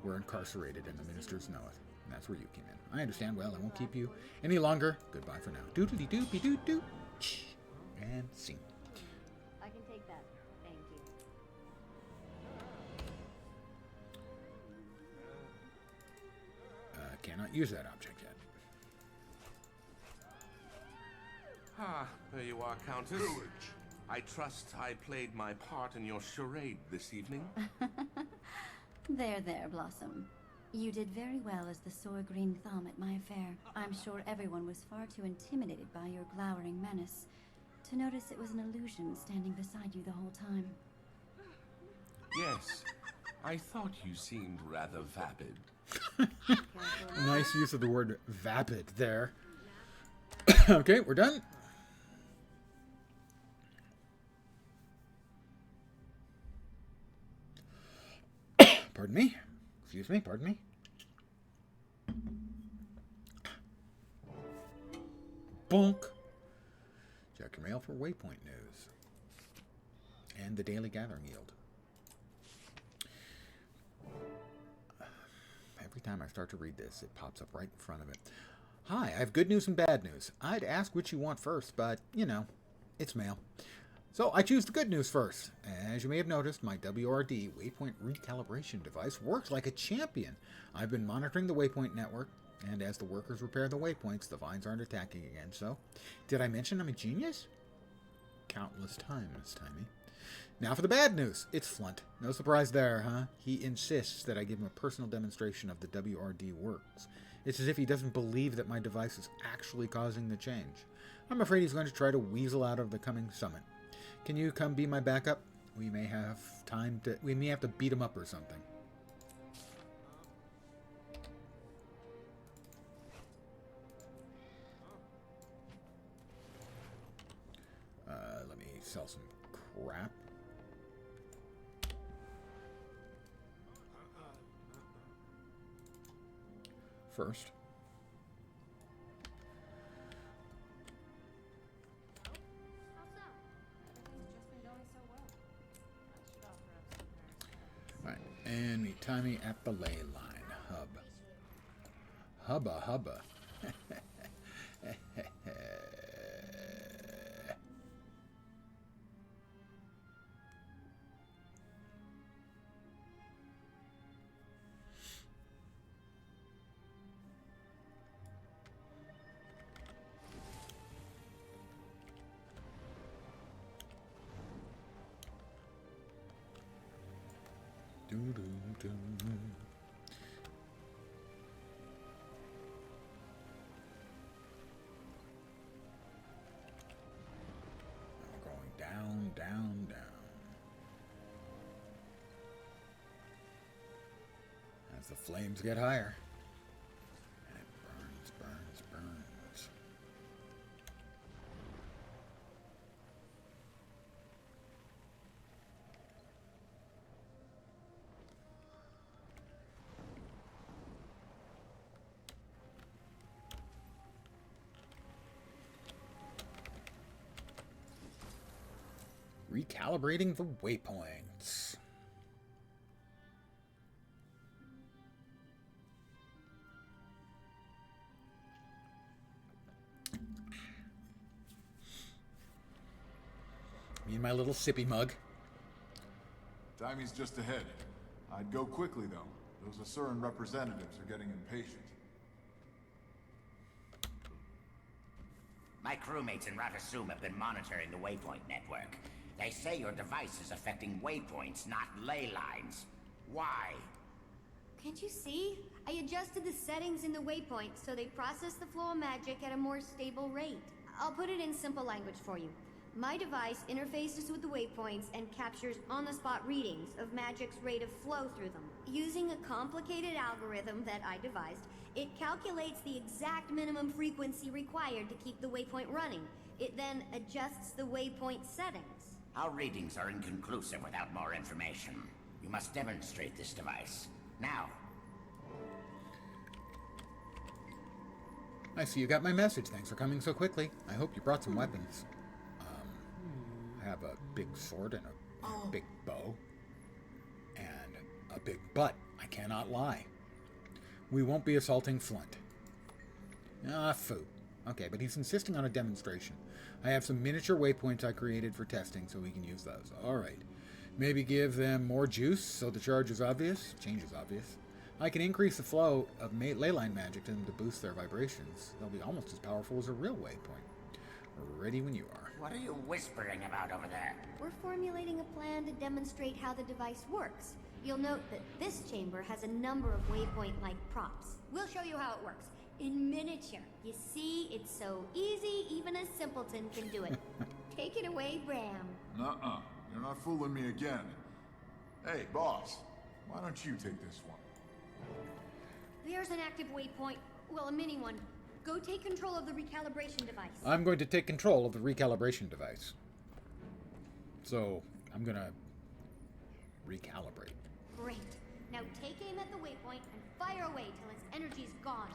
We're incarcerated and the ministers know it. And that's where you came in. I understand. Well, I won't keep you any longer. Goodbye for now. Doodly-doopy-doo-doo. And scene. I can take that. Thank you. Cannot use that object yet. Ah, there you are, Countess. I trust I played my part in your charade this evening? There, Blossom. You did very well as the sour green thumb at my affair. I'm sure everyone was far too intimidated by your glowering menace to notice it was an illusion standing beside you the whole time. Yes, I thought you seemed rather vapid. Nice use of the word vapid there. Okay, we're done. Pardon me. Excuse me, pardon me. Bonk. Check your mail for Waypoint news. And the daily gathering yield. Every time I start to read this, it pops up right in front of it. Hi, I have good news and bad news. I'd ask which you want first, but, you know, it's mail. So I choose the good news first. As you may have noticed, my WRD Waypoint recalibration device works like a champion. I've been monitoring the Waypoint network, and as the workers repair the waypoints, the vines aren't attacking again. So, did I mention I'm a genius? Countless times, Timey. Now for the bad news. It's Flunt. No surprise there, huh? He insists that I give him a personal demonstration of the WRD works. It's as if he doesn't believe that my device is actually causing the change. I'm afraid he's going to try to weasel out of the coming summit. Can you come be my backup? We may have to beat him up or something. Let me sell some crap. First. Alright, and meet Timey at the ley line hub. Hubba hubba. Going down, down, down. As the flames get higher. And it burns, burns, burns. Recalibrating the waypoints. Me and my little sippy mug. Timey's just ahead. I'd go quickly, though. Those Asuran representatives are getting impatient. My crewmates in Ratasum have been monitoring the Waypoint network. They say your device is affecting waypoints, not ley lines. Why? Can't you see? I adjusted the settings in the waypoint so they process the flow of magic at a more stable rate. I'll put it in simple language for you. My device interfaces with the waypoints and captures on-the-spot readings of magic's rate of flow through them. Using a complicated algorithm that I devised, it calculates the exact minimum frequency required to keep the waypoint running. It then adjusts the waypoint settings. Our readings are inconclusive without more information. You must demonstrate this device. Now. I see you got my message. Thanks for coming so quickly. I hope you brought some weapons. I have a big sword and a big bow. And a big butt. I cannot lie. We won't be assaulting Flunt. Ah, foo. Okay, but he's insisting on a demonstration. I have some miniature waypoints I created for testing, so we can use those. Alright. Maybe give them more juice so the charge is obvious. Change is obvious. I can increase the flow of ley line magic to them to boost their vibrations. They'll be almost as powerful as a real waypoint. Ready when you are. What are you whispering about over there? We're formulating a plan to demonstrate how the device works. You'll note that this chamber has a number of waypoint-like props. We'll show you how it works. In miniature. You see, it's so easy, even a simpleton can do it. Take it away, Bram. Nuh-uh. You're not fooling me again. Hey, boss. Why don't you take this one? There's an active waypoint. Well, a mini one. Go take control of the recalibration device. I'm going to take control of the recalibration device. So, I'm going to recalibrate. Great. Now take aim at the waypoint and fire away till its energy's gone.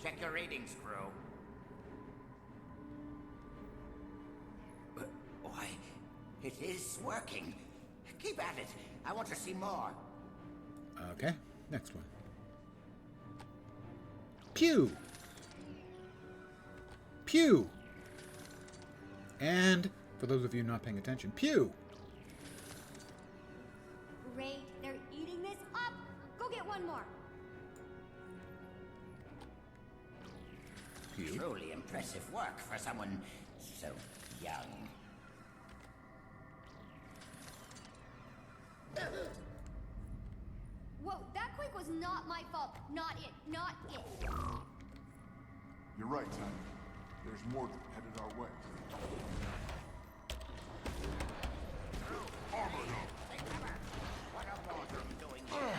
Check your readings, crew. Why, it is working. Keep at it. I want to see more. Okay, next one. Pew! Pew! And, for those of you not paying attention, pew! Great. They're eating this up. Go get one more. Pew. Truly impressive work for someone so young. Whoa, that quake was not my fault. Not it. Not it. You're right, Tommy. There's more headed our way. Armored up. Hey, Trevor, what are you doing here?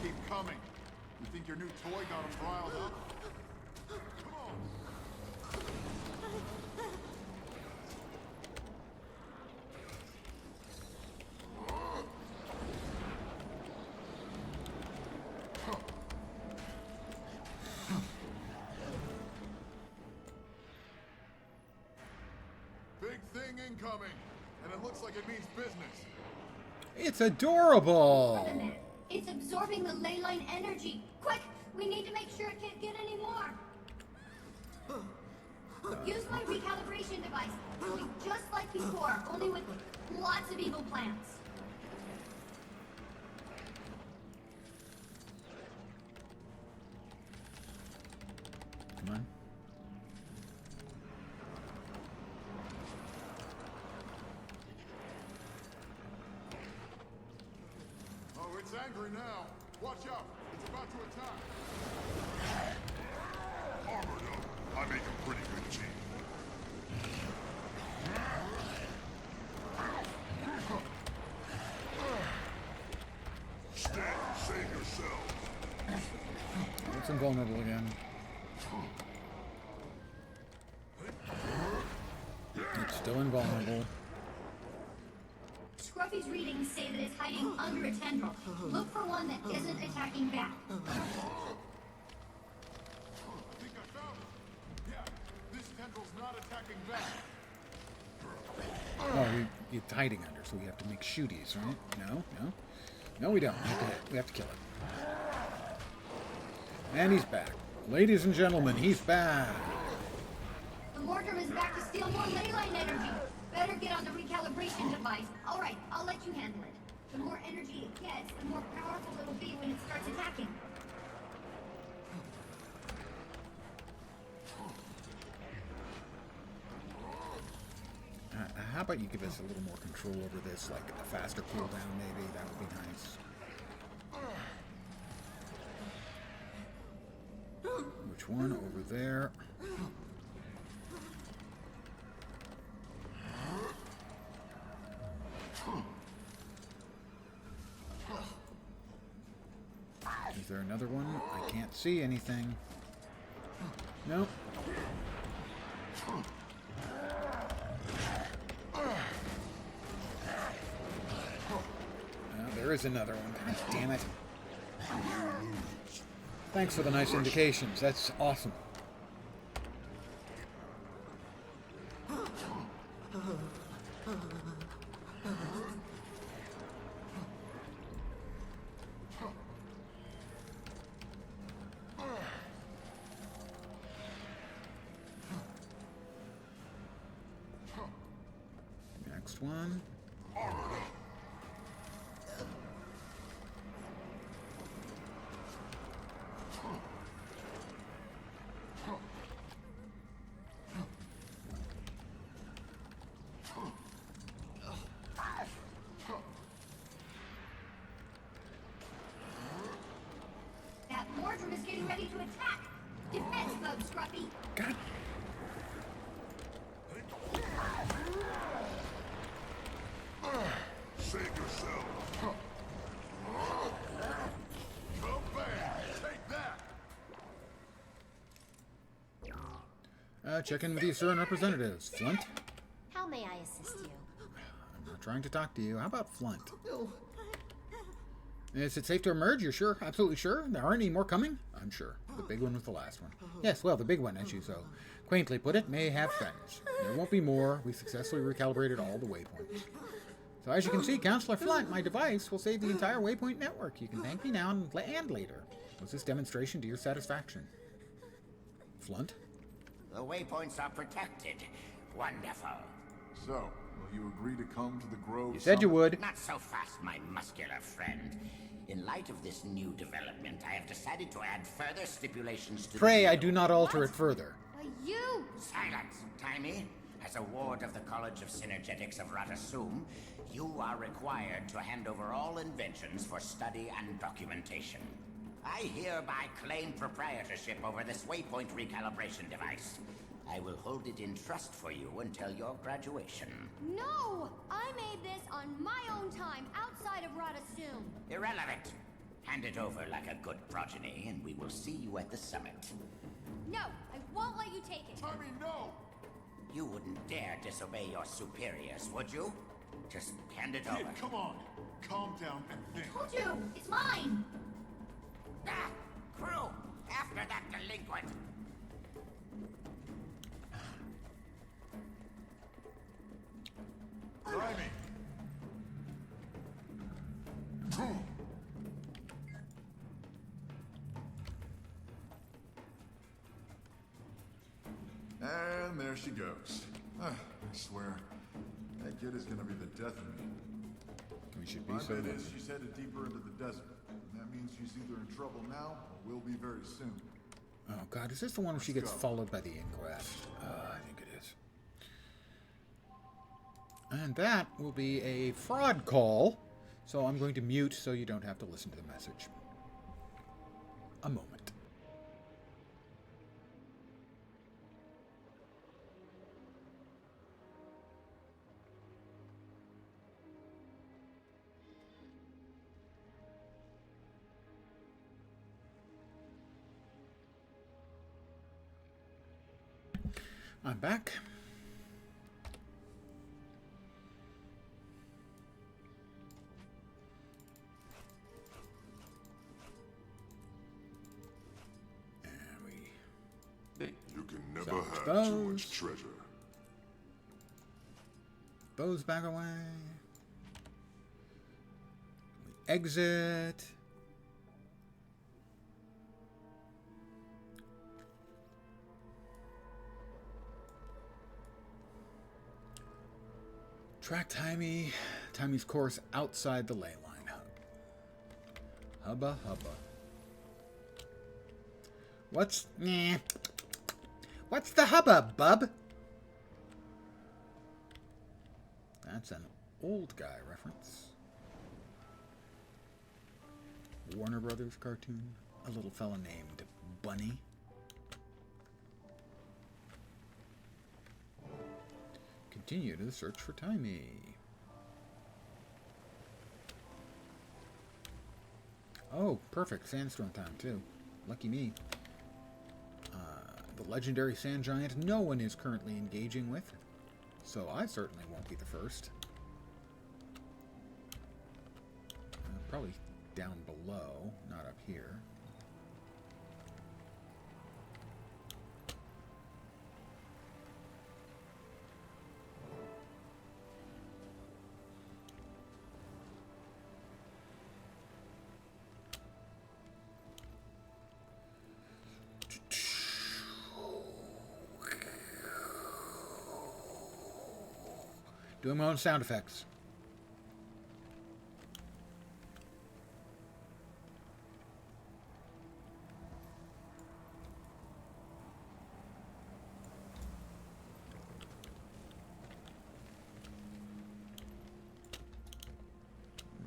Keep coming. You think your new toy got him riled up? Come on. Big thing incoming, and it looks like it means business. It's adorable! Wait a minute. It's absorbing the ley line energy. Quick! We need to make sure it can't get any more. Use my recalibration device. It'll be just like before, only with lots of evil plants. Come on. Oh, it's angry now. Watch out. It's about to attack. Armored up. I make a pretty good team. Stand and save yourselves. It's invulnerable again. It's still invulnerable. Scruffy's readings say that it's hiding under a tendril. Look for one that isn't attacking back. I think I found it. Yeah, this tendril's not attacking back. Oh, it's hiding under, so we have to make shooties, right? No, no. No, we don't. We have to kill it. And he's back. Ladies and gentlemen, he's back. The Mortar is back to steal more ley line energy. Better get on the recalibration device. All right, I'll let you handle it. The more energy it gets, the more powerful it'll be when it starts attacking. How about you give us a little more control over this, like a faster cooldown maybe? That would be nice. Which one? Over there. Is there another one? I can't see anything. Nope. There is another one. God damn it. Thanks for the nice indications. That's awesome. Next one. Check in with the Asuran representatives. Flint? How may I assist you? I'm not trying to talk to you. How about Flint? Is it safe to emerge? You're sure? Absolutely sure? There aren't any more coming? I'm sure. The big one was the last one. Yes, well, the big one, as you so quaintly put it, may have friends. There won't be more. We successfully recalibrated all the waypoints. So as you can see, Counselor Flint, my device will save the entire waypoint network. You can thank me now and later. Was this demonstration to your satisfaction? Flint? The waypoints are protected. Wonderful. So, will you agree to come to the Grove? You said you would. Not so fast, my muscular friend. In light of this new development, I have decided to add further stipulations to Pray the I do not alter it further. You! Silence, Timey. As a ward of the College of Synergetics of Ratasum, you are required to hand over all inventions for study and documentation. I hereby claim proprietorship over this waypoint recalibration device. I will hold it in trust for you until your graduation. No! I made this on my own time, outside of Ratasum. Irrelevant. Hand it over like a good progeny, and we will see you at the summit. No, I won't let you take it. Timmy, no! You wouldn't dare disobey your superiors, would you? Just hand it over. Kid, come on. Calm down and think. Told you, it's mine. Ah! Crew! After that delinquent! Timmy! And there she goes. I swear, that kid is gonna be the death of me. We should be My so bet lucky. is she's headed deeper into the desert. And that means she's either in trouble now or will be very soon. Oh god, is this the one where she gets followed by the inquest? I think it is. And that will be a fraud call. So I'm going to mute so you don't have to listen to the message. A moment. I'm back. You can never Salvage have those. too much treasure. Those back away. We exit. Track Timey's course outside the ley line hub. Hubba hubba. What's the hubba, bub? That's an old guy reference. Warner Brothers cartoon. A little fella named Bunny. Continue to search for Timey. Oh, perfect. Sandstorm time, too. Lucky me. The legendary sand giant no one is currently engaging with, so I certainly won't be the first. Probably down below, not up here. Doing my own sound effects.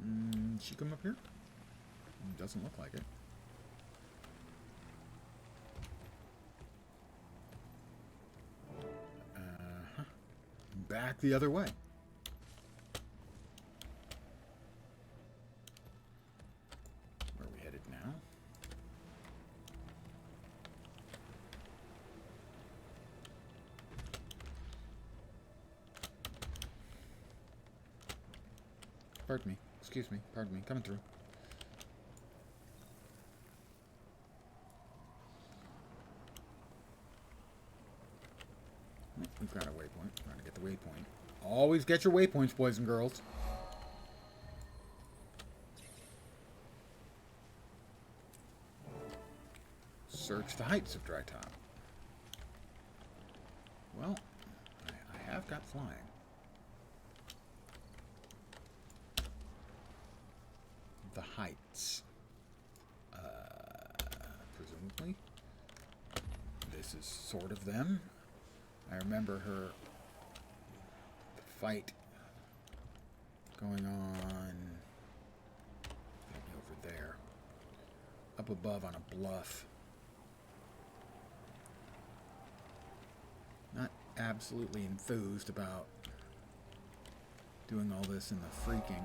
Did she come up here? Doesn't look like it. Back the other way. Where are we headed now? Pardon me. Excuse me. Pardon me. Coming through. We've got a waypoint. Trying to get the waypoint. Always get your waypoints, boys and girls. Search the heights of Dry Top. Well, I have got flying. The heights. Presumably. This is sort of them. I remember the fight going on maybe over there. Up above on a bluff. Not absolutely enthused about doing all this in the freaking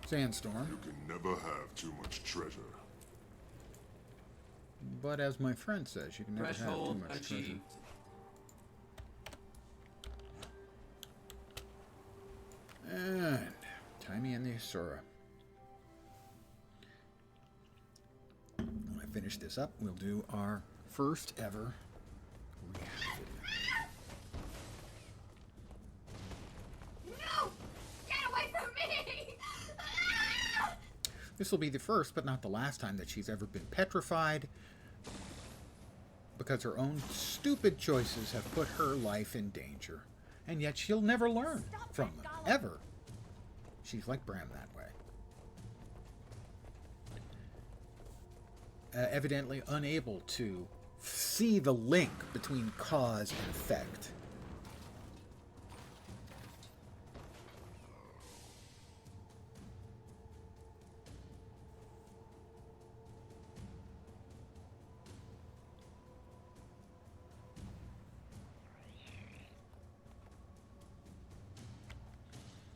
sandstorm. You can never have too much treasure. But as my friend says, you can never have too much treasure. And Timey and the Asura. When I finish this up, we'll do our first ever react video. No! Get away from me! This will be the first, but not the last time that she's ever been petrified, because her own stupid choices have put her life in danger. And yet she'll never learn from them, ever. She's like Bram that way. Evidently unable to see the link between cause and effect.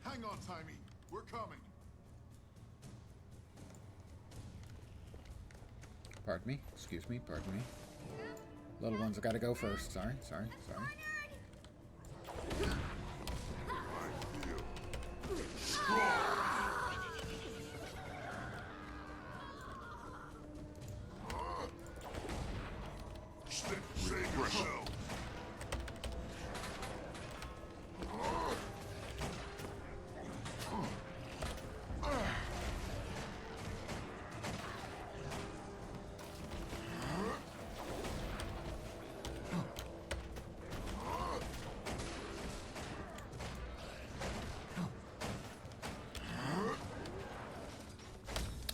Hang on, Timey. We're coming. Pardon me. Excuse me. Pardon me. Little ones, I gotta go first. Sorry. Save yourself.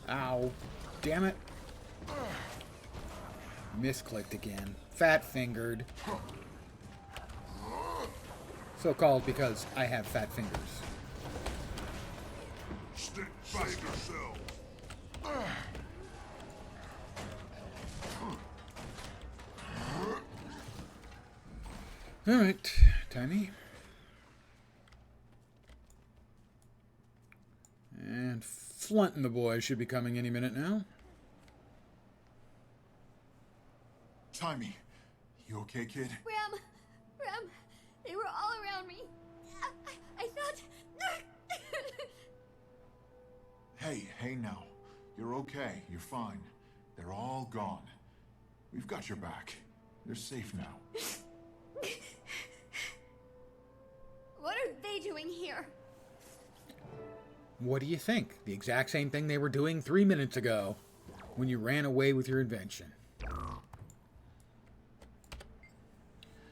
Ow. Damn it. Misclicked again. Fat-fingered. So-called because I have fat fingers. Stick by yourself. Alright, Timey. And Flint and the boys should be coming any minute now. Timey, you okay, kid? Ram, they were all around me. I thought... Hey now. You're okay. You're fine. They're all gone. We've got your back. You're safe now. What are they doing here? What do you think? The exact same thing they were doing 3 minutes ago when you ran away with your invention.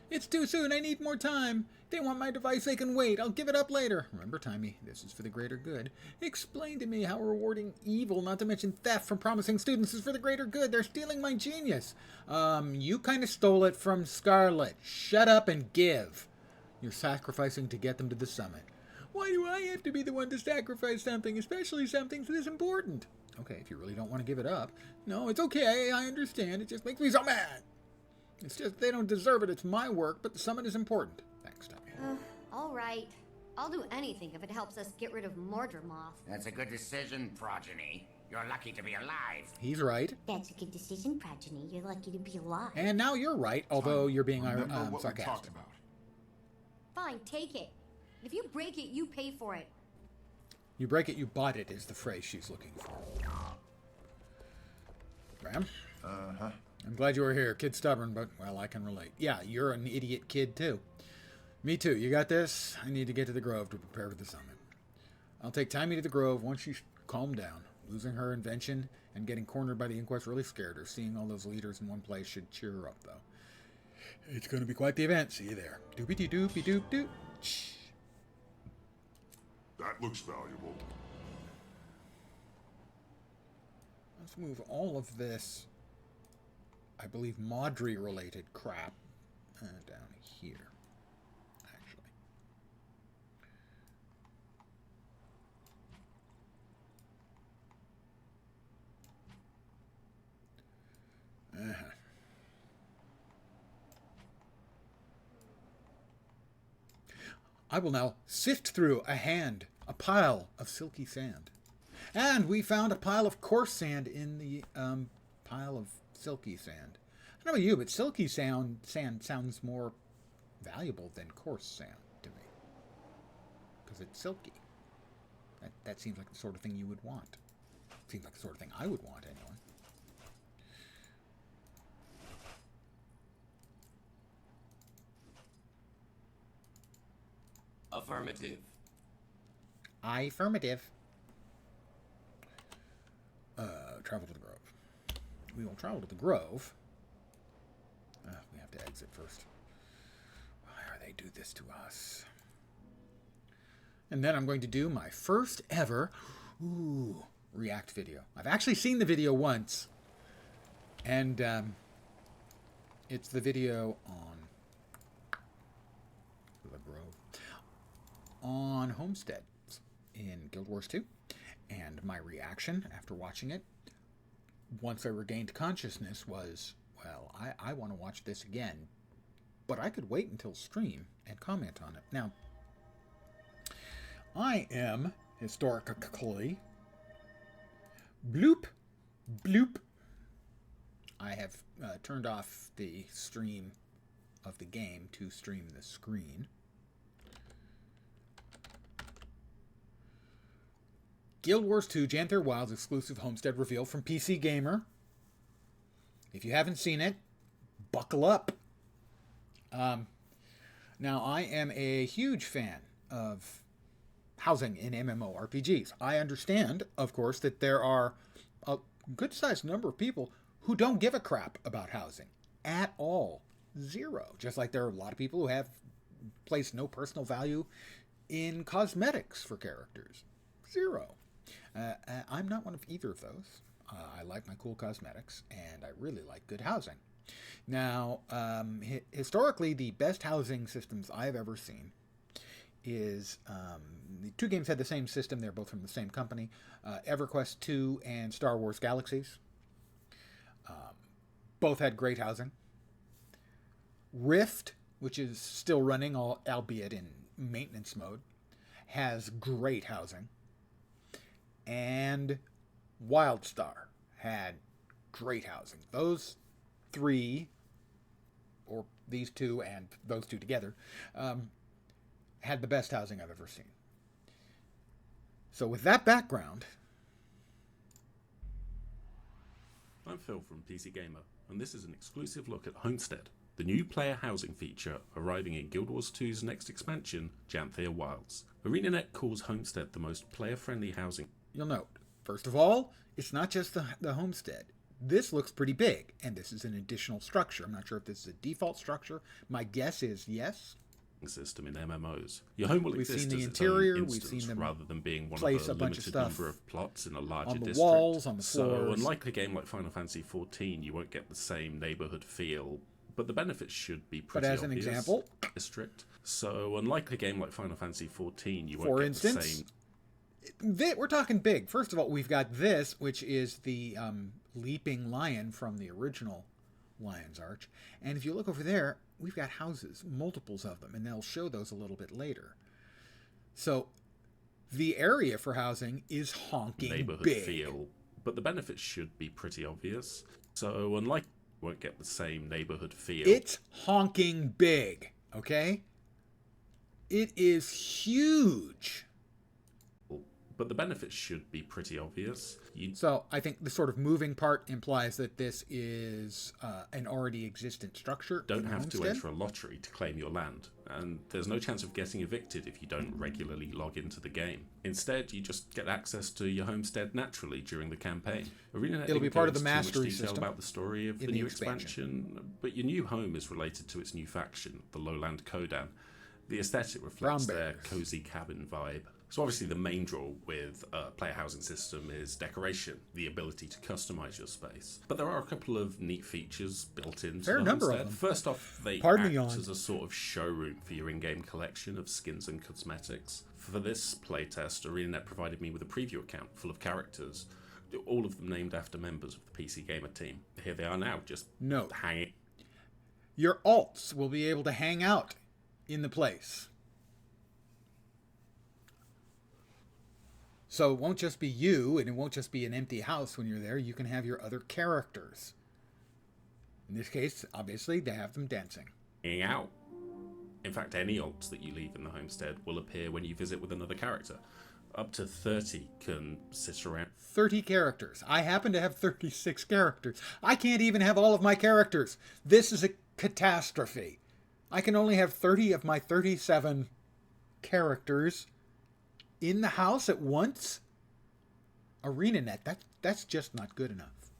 It's too soon. I need more time. They want my device. They can wait. I'll give it up later. Remember, Timey, this is for the greater good. Explain to me how rewarding evil, not to mention theft from promising students, is for the greater good. They're stealing my genius. You kind of stole it from Scarlet. Shut up and give. You're sacrificing to get them to the summit. Why do I have to be the one to sacrifice something, especially something this important? Okay, if you really don't want to give it up. No, it's okay. I understand. It just makes me so mad. It's just they don't deserve it. It's my work, but the summit is important. Thanks, Timey. All right. I'll do anything if it helps us get rid of Mordremoth. That's a good decision, Progeny. You're lucky to be alive. He's right. That's a good decision, Progeny. You're lucky to be alive. And now you're right, although you're being sarcastic. Fine, take it. If you break it, you pay for it. You break it, you bought it is the phrase she's looking for. Graham? Uh-huh. I'm glad you were here. Kid stubborn, but, well, I can relate. Yeah, you're an idiot kid, too. Me too. You got this? I need to get to the Grove to prepare for the summit. I'll take Timmy to the Grove once she's calmed down. Losing her invention and getting cornered by the Inquest really scared her. Seeing all those leaders in one place should cheer her up, though. It's going to be quite the event. See you there. Doopy-dee-doopy-doop-doop. That looks valuable. Let's move all of this, I believe, Maudry-related crap down here, actually. I will now sift through a pile of silky sand. And we found a pile of coarse sand in the pile of silky sand. I don't know about you, but silky sand sounds more valuable than coarse sand to me. Because it's silky. That seems like the sort of thing you would want. Seems like the sort of thing I would want, anyway. Affirmative. Affirmative. Travel to the Grove. We will travel to the Grove. We have to exit first. Why are they do this to us? And then I'm going to do my first ever React video. I've actually seen the video once. And it's the video on the Grove. On Homesteads in Guild Wars 2. And my reaction after watching it, once I regained consciousness, was, well, I want to watch this again. But I could wait until stream and comment on it. Now, I am historically bloop. I have turned off the stream of the game to stream the screen. Guild Wars 2 Janther Wild's exclusive Homestead reveal from PC Gamer. If you haven't seen it, buckle up. Now, I am a huge fan of housing in MMORPGs. I understand, of course, that there are a good-sized number of people who don't give a crap about housing at all. Zero. Just like there are a lot of people who have placed no personal value in cosmetics for characters. Zero. I'm not one of either of those. I like my cool cosmetics, and I really like good housing. Now, historically, the best housing systems I've ever seen is the two games had the same system. They're both from the same company, EverQuest 2 and Star Wars Galaxies. Both had great housing. Rift, which is still running, albeit in maintenance mode, has great housing. And WildStar had great housing. Those three, or these two and those two together, had the best housing I've ever seen. So with that background... I'm Phil from PC Gamer, and this is an exclusive look at Homestead, the new player housing feature arriving in Guild Wars 2's next expansion, Janther Wilds. ArenaNet calls Homestead the most player-friendly housing. You'll note, first of all, it's not just the homestead. This looks pretty big, and this is an additional structure. I'm not sure if this is a default structure. My guess is yes. System in MMOs. Your home will exist the as interior, its own instance, we've seen them rather than being one place of a bunch of limited stuff number of plots in a larger on the district. walls, on the so, floors. unlike a game like Final Fantasy XIV, you won't get the same neighborhood feel, but the benefits should be pretty obvious. But as an example, district. So, unlike a game like Final Fantasy XIV, you won't for get instance, the same. We're talking big. First of all, we've got this, which is the leaping lion from the original Lion's Arch. And if you look over there, we've got houses, multiples of them, and they'll show those a little bit later. So the area for housing is honking neighborhood big. Feel, but the benefits should be pretty obvious. So unlike you won't get the same neighborhood feel. It's honking big, okay? It is huge. but the benefits should be pretty obvious. So I think the sort of moving part implies that this is an already existent structure. Don't have to enter a lottery to claim your land, and there's no chance of getting evicted if you don't regularly log into the game. Instead, you just get access to your homestead naturally during the campaign. It'll be part of the mastery system about the story of the new expansion, but your new home is related to its new faction, the Lowland Kodan. The aesthetic reflects their cozy cabin vibe. So obviously the main draw with a player housing system is decoration, the ability to customize your space. But there are a couple of neat features built into Fair the number homestead. of them. First off, they act as a sort of showroom for your in-game collection of skins and cosmetics. For this playtest, ArenaNet provided me with a preview account full of characters, all of them named after members of the PC Gamer team. Here they are now, just hanging. Your alts will be able to hang out in the place. So it won't just be you, and it won't just be an empty house when you're there. You can have your other characters. In this case, obviously, they have them dancing. Hanging out. In fact, any alts that you leave in the homestead will appear when you visit with another character. Up to 30 can sit around. 30 characters. I happen to have 36 characters. I can't even have all of my characters. This is a catastrophe. I can only have 30 of my 37 characters in the house at once. ArenaNet, that's just not good enough.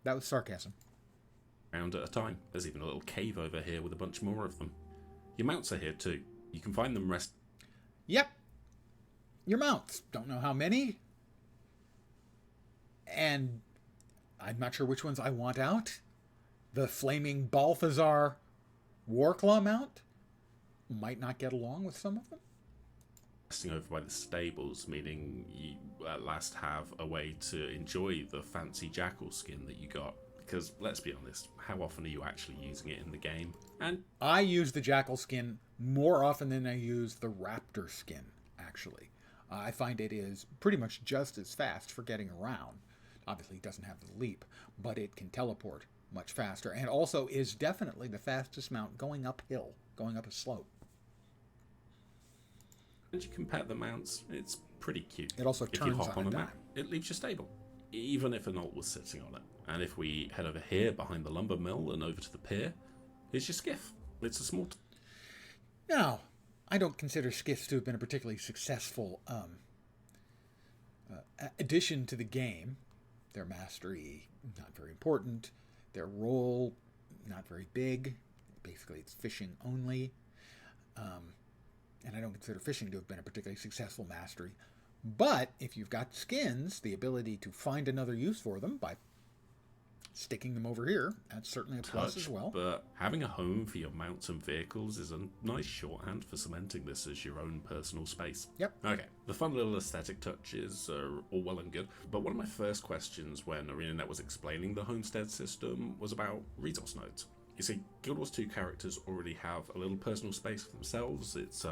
That was sarcasm. Round at a time. There's even a little cave over here with a bunch more of them. Your mounts are here too. You can find them Yep. Your mounts. Don't know how many. And I'm not sure which ones I want out. The flaming Balthazar Warclaw mount might not get along with some of them. Over by the stables, meaning you at last have a way to enjoy the fancy jackal skin that you got. Because let's be honest, how often are you actually using it in the game? And I use the jackal skin more often than I use the raptor skin, actually. I find it is pretty much just as fast for getting around. Obviously, it doesn't have the leap, but it can teleport much faster, and also is definitely the fastest mount going uphill, going up a slope. And you compare the mounts, it's pretty cute. It also if you turns hop on on a a mount, it leaves you stable, even if an alt was sitting on it. And if we head over here behind the lumber mill and over to the pier, here's your skiff. It's a small... Now, I don't consider skiffs to have been a particularly successful addition to the game. Their mastery, not very important. Their role, not very big. Basically, it's fishing only. And I don't consider fishing to have been a particularly successful mastery. But if you've got skins, the ability to find another use for them by sticking them over here, that's certainly a plus as well. But having a home for your mounts and vehicles is a nice shorthand for cementing this as your own personal space. Yep. Okay, the fun little aesthetic touches are all well and good, but one of my first questions when ArenaNet was explaining the homestead system was about resource nodes. You see, Guild Wars 2 characters already have a little personal space for themselves. It's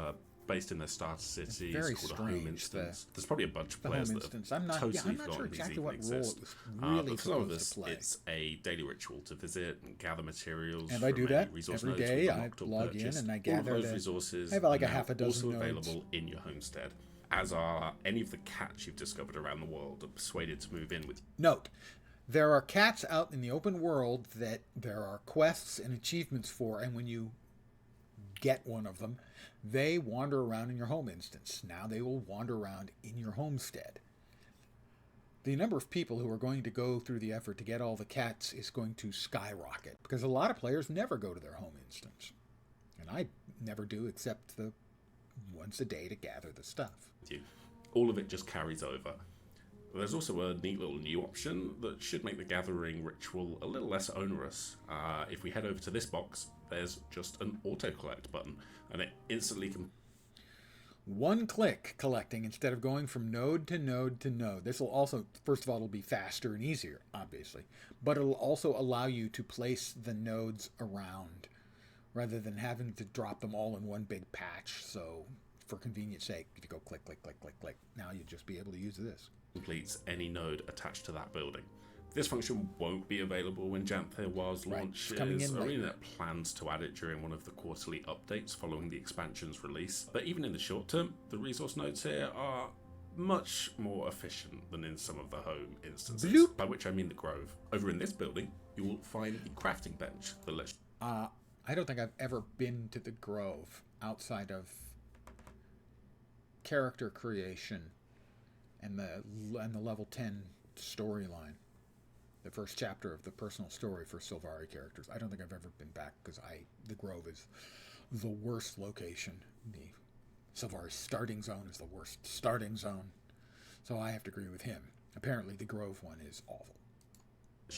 based in their starter city. It's called strange, a home instance. There's probably a bunch of players that have I'm not totally sure forgotten exactly these what even role exist. it was really But for some of supposed us, to play. it's a daily ritual to visit and gather materials. And I do from that any resource every nodes day. we've I unlocked or log in purchased. and I All of gather those the- resources I have like a are now half a dozen also nodes. available in your homestead, as are any of the cats you've discovered around the world and persuaded to move in with you. Note, there are cats out in the open world that there are quests and achievements for, and when you get one of them, they wander around in your home instance. Now they will wander around in your homestead. The number of people who are going to go through the effort to get all the cats is going to skyrocket, because a lot of players never go to their home instance. And I never do, except the once a day to gather the stuff. All of it just carries over. There's also a neat little new option that should make the gathering ritual a little less onerous. If we head over to this box, there's just an auto-collect button, and it instantly can... One click collecting instead of going from node to node to node. This will also, first of all, it'll be faster and easier, obviously, but it'll also allow you to place the nodes around rather than having to drop them all in one big patch. So for convenience sake, if you go click, click, click, click, click, now you'll just be able to use this. Completes any node attached to that building. This function won't be available when Janthea Wilds launches. ArenaNet plans to add it during one of the quarterly updates following the expansion's release. But even in the short term, the resource nodes here are much more efficient than in some of the home instances, by which I mean the Grove. Over in this building, you will find the crafting bench that lets... I don't think I've ever been to the Grove outside of character creation and the level 10 storyline. The first chapter of the personal story for Sylvari characters. I don't think I've ever been back because the Grove is the worst location. The Sylvari starting zone is the worst starting zone. So I have to agree with him. Apparently the Grove one is awful.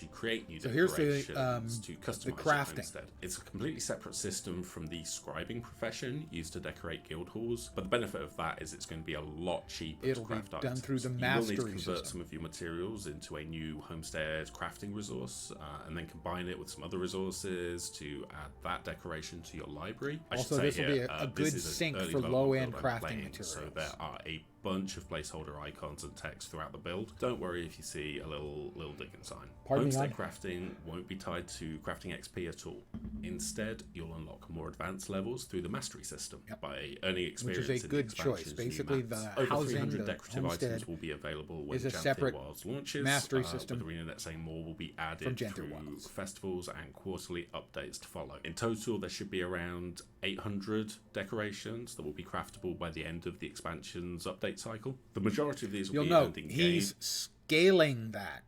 You create new decorations to customize your homestead. It's a completely separate system from the scribing profession used to decorate guild halls, but the benefit of that is it's going to be a lot cheaper to craft items. Done through the mastery You will need to convert some of your materials into a new homestead crafting resource, and then combine it with some other resources to add that decoration to your library. Also, this will be a good sync for low-end crafting materials. So there are a bunch of placeholder icons and text throughout the build. Don't worry if you see a little digging sign. Homestead crafting won't be tied to crafting XP at all. Instead, you'll unlock more advanced levels through the mastery system by earning experience. Which is a good choice. Basically, the over 300 housing, decorative items will be available when is a Janthea separate Wilds launches. mastery system. With ArenaNet saying more will be added through festivals and quarterly updates to follow. In total, there should be around 800 decorations that will be craftable by the end of the expansion's update cycle. The majority of these will be earned in game. He's scaling that.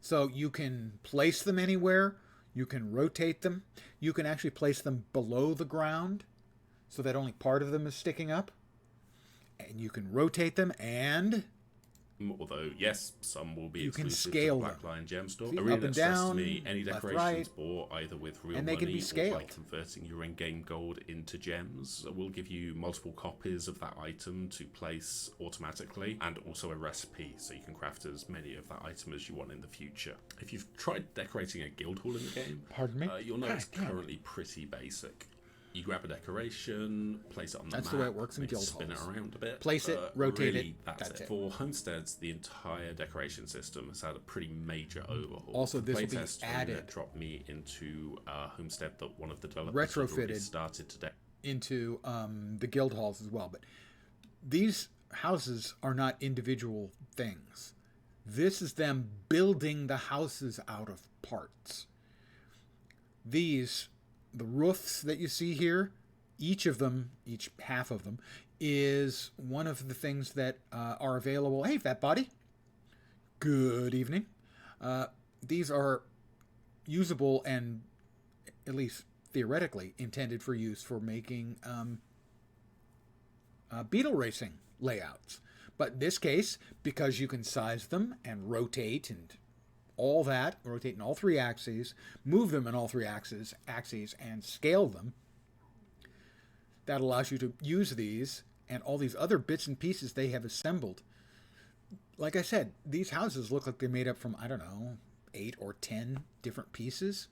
So you can place them anywhere, you can rotate them, you can actually place them below the ground so that only part of them is sticking up, and you can rotate them, and although yes, some will be you can exclusive scale to the them. Black Lion Gemstore. See, ArenaNet up and stressed down, to me any left, decorations right, bought either with real and they money can be or scaled. by converting your in-game gold into gems will give you multiple copies of that item to place automatically, and also a recipe so you can craft as many of that item as you want in the future. If you've tried decorating a guild hall in the game, you'll know it's currently pretty basic. You grab a decoration, place it on the map. That's the way it works in guild spin halls. it around a bit. Place it, rotate really, it, that's it. For Homesteads, the entire decoration system has had a pretty major overhaul. Also, this will be Playtest added. Dropped me into a homestead that one of the developers Retrofitted started today. Into the guild halls as well. But these houses are not individual things. This is them building the houses out of parts. The roofs that you see here, each half of them, is one of the things that are available. Hey, fat body. Good evening. These are usable and, at least theoretically, intended for use for making beetle racing layouts. But in this case, because you can size them and rotate and all that, rotate in all three axes, move them in all three axes, and scale them, that allows you to use these and all these other bits and pieces they have assembled. Like I said, these houses look like they're made up from, 8 or 10 different pieces.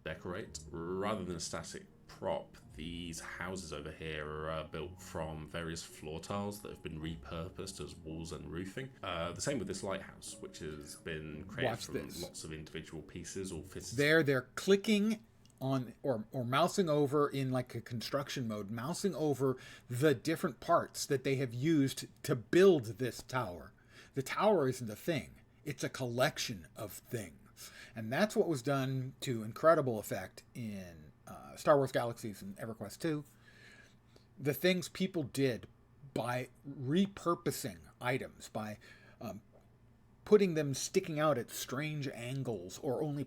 Decorate rather than a static prop. These houses over here are built from various floor tiles that have been repurposed as walls and roofing. The same with this lighthouse, which has been created from lots of individual pieces all fitted. They're clicking on or mousing over in like a construction mode, mousing over the different parts that they have used to build this tower. The tower isn't a thing. It's a collection of things. And that's what was done to incredible effect in Star Wars Galaxies and EverQuest 2. The things people did by repurposing items, by putting them sticking out at strange angles or only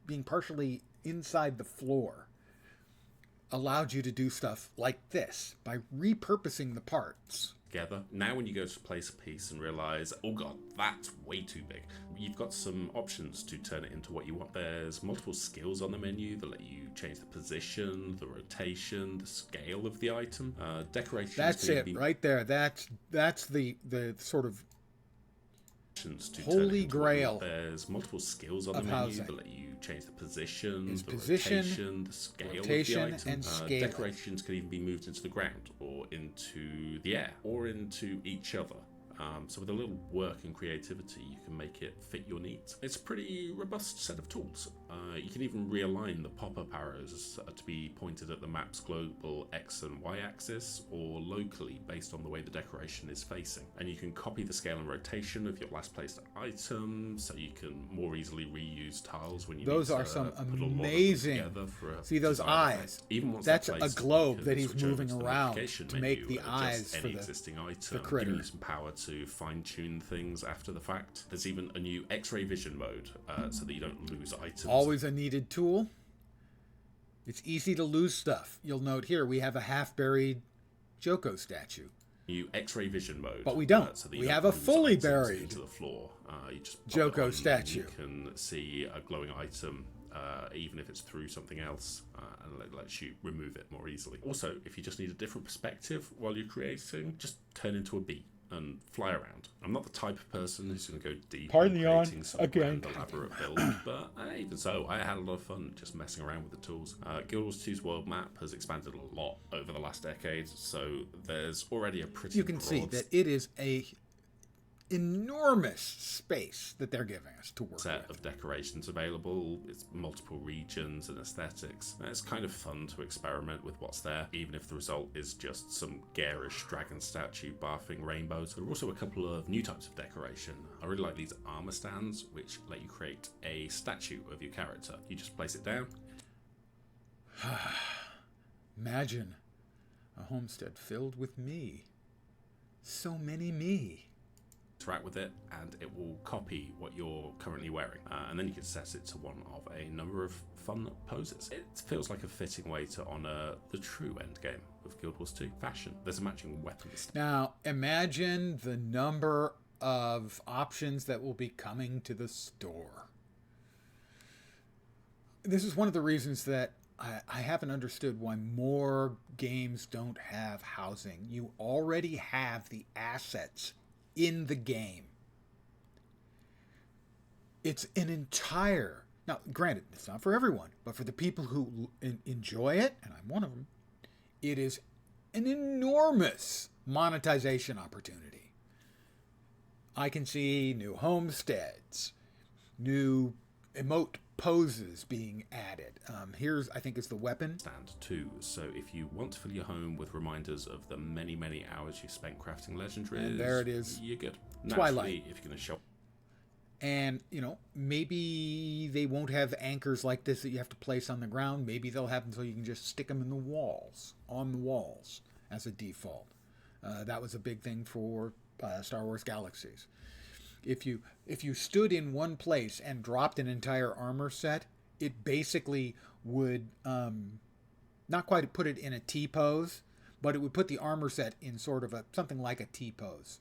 being partially inside the floor, allowed you to do stuff like this by repurposing the parts. Together. Now when you go to place a piece and realize, oh god, that's way too big, you've got some options to turn it into what you want. There's multiple skills on the menu that let you change the position, the rotation, the scale of the item. Decorations. That's it right there. That's the sort of holy grail. There's multiple skills on the menu housing. that let you change the position, position, rotation, the scale rotation, of the item. and scale. Decorations can even be moved into the ground or into the air or into each other. So with a little work and creativity, you can make it fit your needs. It's a pretty robust set of tools. You can even realign the pop-up arrows to be pointed at the map's global X and Y axis, or locally based on the way the decoration is facing. And you can copy the scale and rotation of your last placed item, so you can more easily reuse tiles when you those need are to some put a lot of them amazing. together for a See those desired eyes? effect. Even once That's they're a placed, globe you that can he's switch over moving to the around navigation to menu make the and adjust eyes for any the existing item, critter. giving you some power to fine-tune things after the fact. There's even a new X-ray vision mode, so that you don't lose items. Always a needed tool. It's easy to lose stuff. You'll note here we have a half-buried Joko statue. New X-ray vision mode, but we don't. So that we you have don't a lose fully items buried into the floor. You just pop Joko it on statue. And you can see a glowing item, even if it's through something else, and it lets you remove it more easily. Also, if you just need a different perspective while you're creating, just turn into a bee and fly around. I'm not the type of person who's going to go deep in creating some grand elaborate build, but even so, I had a lot of fun just messing around with the tools. Guild Wars 2's world map has expanded a lot over the last decade, so there's already a pretty You can see that it is a enormous space that they're giving us to work set with. of decorations available. It's multiple regions and aesthetics. And it's kind of fun to experiment with what's there, even if the result is just some garish dragon statue barfing rainbows. There are also a couple of new types of decoration. I really like these armor stands, which let you create a statue of your character. You just place it down. Imagine a homestead filled with me. So many me. Interact with it, and it will copy what you're currently wearing, and then you can set it to one of a number of fun poses. It feels like a fitting way to honor the true endgame of Guild Wars 2 fashion. There's a matching weapons. Now imagine the number of options that will be coming to the store. This is one of the reasons that I haven't understood why more games don't have housing. You already have the assets in the game. It's an entire... Now, granted, it's not for everyone, but for the people who enjoy it, and I'm one of them, it is an enormous monetization opportunity. I can see new homesteads, new emote poses being added. Here's, I think, is the weapon stand too. So if you want to fill your home with reminders of the many hours you spent crafting legendaries, and there it is. You're good. Twilight. If you're going to show. And, you know, maybe they won't have anchors like this that you have to place on the ground. Maybe they'll have them so you can just stick them in the walls, on the walls, as a default. That was a big thing for Star Wars Galaxies. If you stood in one place and dropped an entire armor set, it basically would not quite put it in a T-pose, but it would put the armor set in sort of something like a T-pose.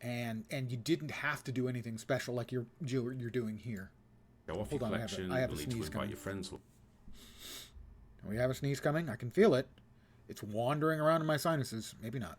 And you didn't have to do anything special like you're doing here. Go off Hold your on, collection. I have a You'll need to sneeze invite coming. your friends. We have a sneeze coming. I can feel it. It's wandering around in my sinuses. Maybe not.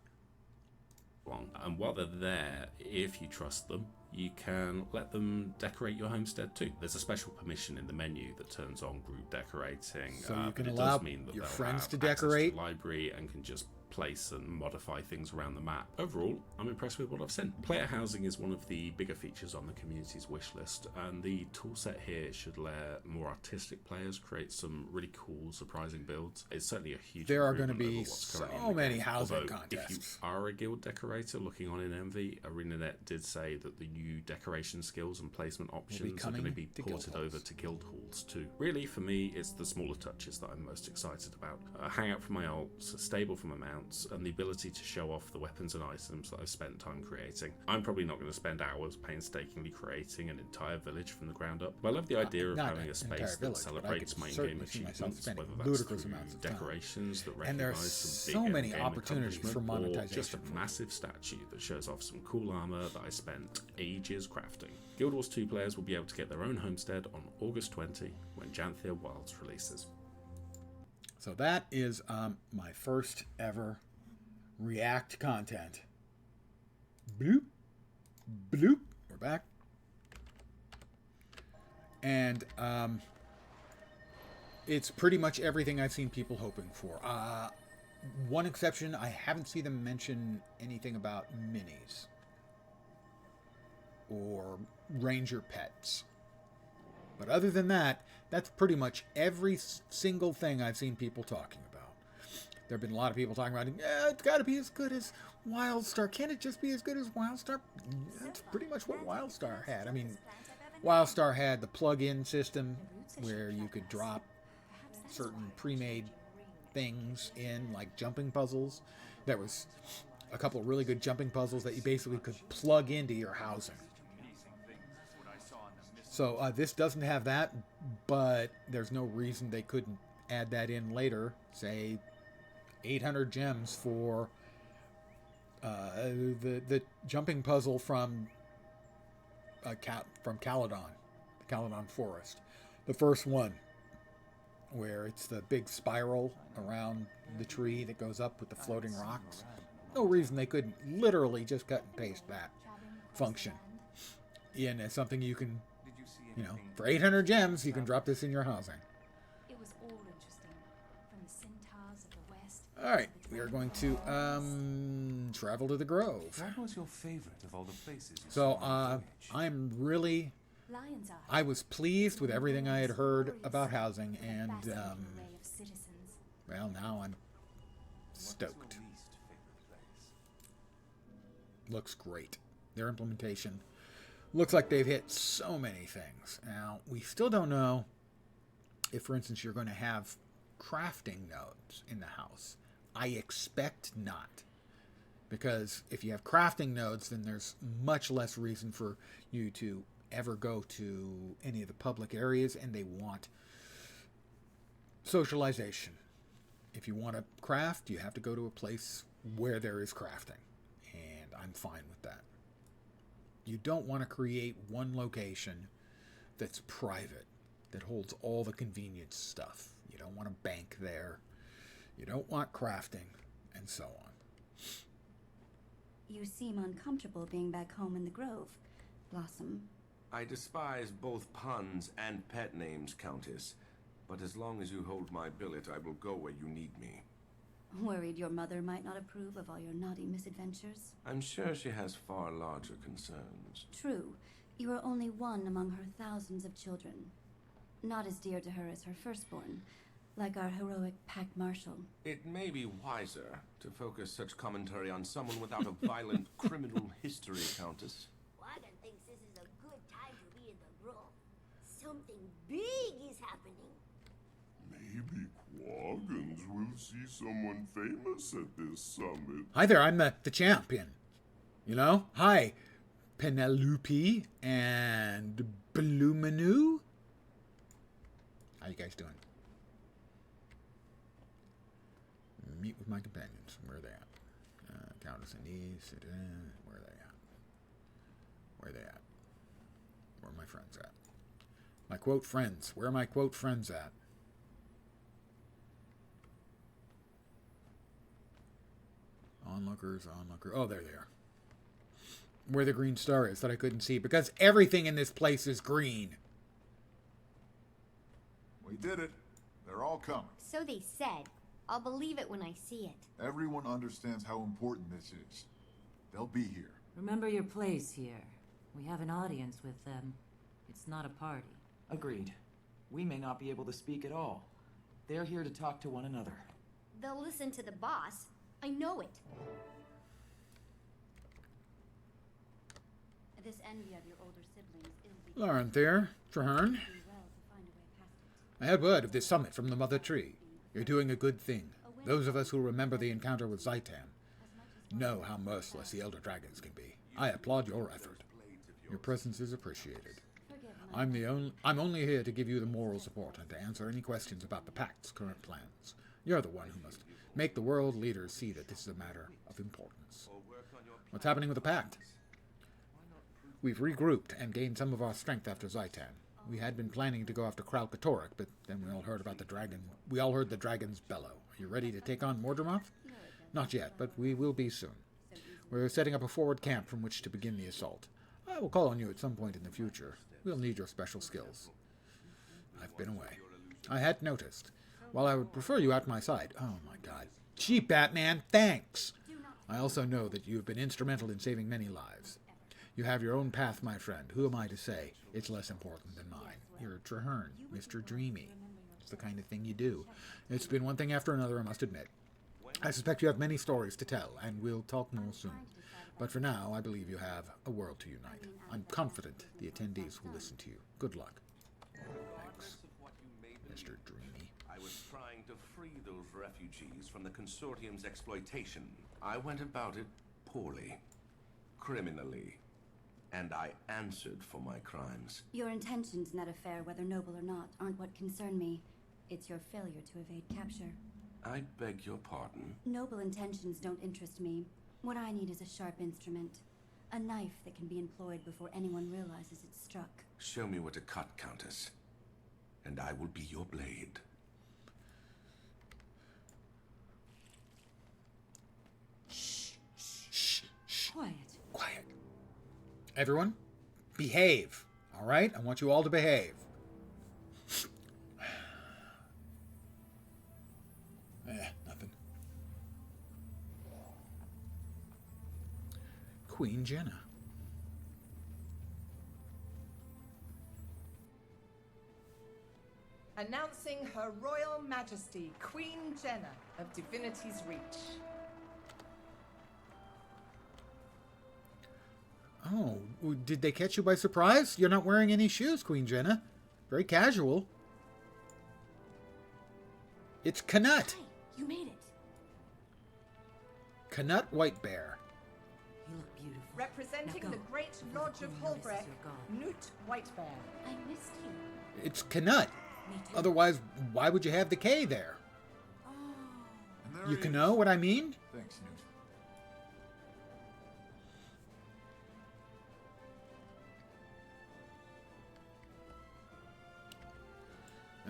And while they're there, if you trust them, you can let them decorate your homestead too. There's a special permission in the menu that turns on group decorating. So you can but it allow does mean that your they'll friends have to access decorate? to the library and can just place and modify things around the map. Overall, I'm impressed with what I've seen. Player housing is one of the bigger features on the community's wish list, and the toolset here should let more artistic players create some really cool, surprising builds. It's certainly a huge There are going to improvement be over what's currently in so the many game. housing Although, contests. If you are a guild decorator looking on in Envy, ArenaNet did say that the new decoration skills and placement options are going to be ported over to guild halls too. Really, for me, it's the smaller touches that I'm most excited about. A hangout for my alts, a stable for my mounts, and the ability to show off the weapons and items that I've spent time creating. I'm probably not going to spend hours painstakingly creating an entire village from the ground up, but I love the idea of having a space that celebrates my in-game achievements, whether that's through decorations that And there's recognize some so big many in-game opportunities for accomplishment, or monetization. just a massive statue that shows off some cool armor that I spent ages crafting. Guild Wars 2 players will be able to get their own homestead on August 20 when Janthia Wilds releases. So that is my first ever React content. Bloop. Bloop. We're back. And it's pretty much everything I've seen people hoping for. one exception, I haven't seen them mention anything about minis or ranger pets. But other than that, that's pretty much every single thing I've seen people talking about. There have been a lot of people talking about, yeah, it's got to be as good as WildStar. Can't it just be as good as WildStar? That's pretty much what WildStar had. I mean, WildStar had the plug-in system where you could drop certain pre-made things in, like jumping puzzles. There was a couple of really good jumping puzzles that you basically could plug into your housing. So this doesn't have that, but there's no reason they couldn't add that in later. Say 800 gems for the jumping puzzle from Caledon, the Caledon Forest. The first one, where it's the big spiral around the tree that goes up with the floating rocks. No reason they couldn't literally just cut and paste that function in as something you can, you know, for 800 gems, you can drop this in your housing. It was all interesting, from the centaurs of the west. All right, we are going to travel to the Grove. What was your favorite of all the places? So I was pleased with everything I had heard about housing, and well, now I'm stoked. Looks great. Their implementation looks like they've hit so many things. Now, we still don't know if, for instance, you're going to have crafting nodes in the house. I expect not. Because if you have crafting nodes, then there's much less reason for you to ever go to any of the public areas, and they want socialization. If you want to craft, you have to go to a place where there is crafting. And I'm fine with that. You don't want to create one location that's private, that holds all the convenience stuff. You don't want a bank there. You don't want crafting, and so on. You seem uncomfortable being back home in the Grove, Blossom. I despise both puns and pet names, Countess. But as long as you hold my billet, I will go where you need me. Worried your mother might not approve of all your naughty misadventures? I'm sure she has far larger concerns. True. You are only one among her thousands of children. Not as dear to her as her firstborn, like our heroic Pack Marshal. It may be wiser to focus such commentary on someone without a violent criminal history, Countess. Wagon thinks this is a good time to be in the Grove. Something big is happening. Maybe Quaggins will see someone famous at this summit. Hi there, I'm the champion. You know? Hi, Penelope and Blumenu. How you guys doing? Meet with my companions. Where are they at? Countess and niece. Where are they at? Where are they at? Where are my friends at? My quote friends. Where are my quote friends at? Onlookers. Oh, there they are. Where the green star is that I couldn't see because everything in this place is green. We did it. They're all coming. So they said. I'll believe it when I see it. Everyone understands how important this is. They'll be here. Remember your place here. We have an audience with them. It's not a party. Agreed. We may not be able to speak at all. They're here to talk to one another. They'll listen to the boss. I know it. This envy of your older siblings is Lauren there, Traherne. I had word of this summit from the Mother Tree. You're doing a good thing. Those of us who remember the encounter with Zaitan know how merciless the Elder Dragons can be. I applaud your effort. Your presence is appreciated. I'm only here to give you the moral support and to answer any questions about the Pact's current plans. You're the one who must make the world leaders see that this is a matter of importance. What's happening with the Pact? We've regrouped and gained some of our strength after Zaitan. We had been planning to go after Kralkatorrik, but then we all heard about the dragon. We all heard the dragons bellow. Are you ready to take on Mordramoth? Not yet, but we will be soon. We're setting up a forward camp from which to begin the assault. I will call on you at some point in the future. We'll need your special skills. I've been away. I had noticed. While I would prefer you at my side, oh my god, Gee, Batman, thanks. I also know that you have been instrumental in saving many lives. You have your own path, my friend. Who am I to say it's less important than mine? You're a Traherne, Mr. Dreamy. It's the kind of thing you do. It's been one thing after another, I must admit. I suspect you have many stories to tell, and we'll talk more soon. But for now, I believe you have a world to unite. I'm confident the attendees will listen to you. Good luck. Thanks, Mr. Dreamy. I was trying to free those refugees from the Consortium's exploitation. I went about it poorly, criminally, and I answered for my crimes. Your intentions in that affair, whether noble or not, aren't what concern me. It's your failure to evade capture. I beg your pardon. Noble intentions don't interest me. What I need is a sharp instrument. A knife that can be employed before anyone realizes it's struck. Show me where to cut, Countess, and I will be your blade. Shh, shh, shh. Quiet. Quiet. Everyone, behave. All right? I want you all to behave. Nothing. Queen Jenna. Announcing Her Royal Majesty, Queen Jenna of Divinity's Reach. Oh, did they catch you by surprise? You're not wearing any shoes, Queen Jenna. Very casual. It's Canut. Hey, you made it. Canut Whitebear. You look beautiful. Representing the Great Lodge of Holbreck, Newt Whitebear. I missed you. It's Canut. Otherwise, why would you have the K there? You can know what I mean? Thanks, Newt.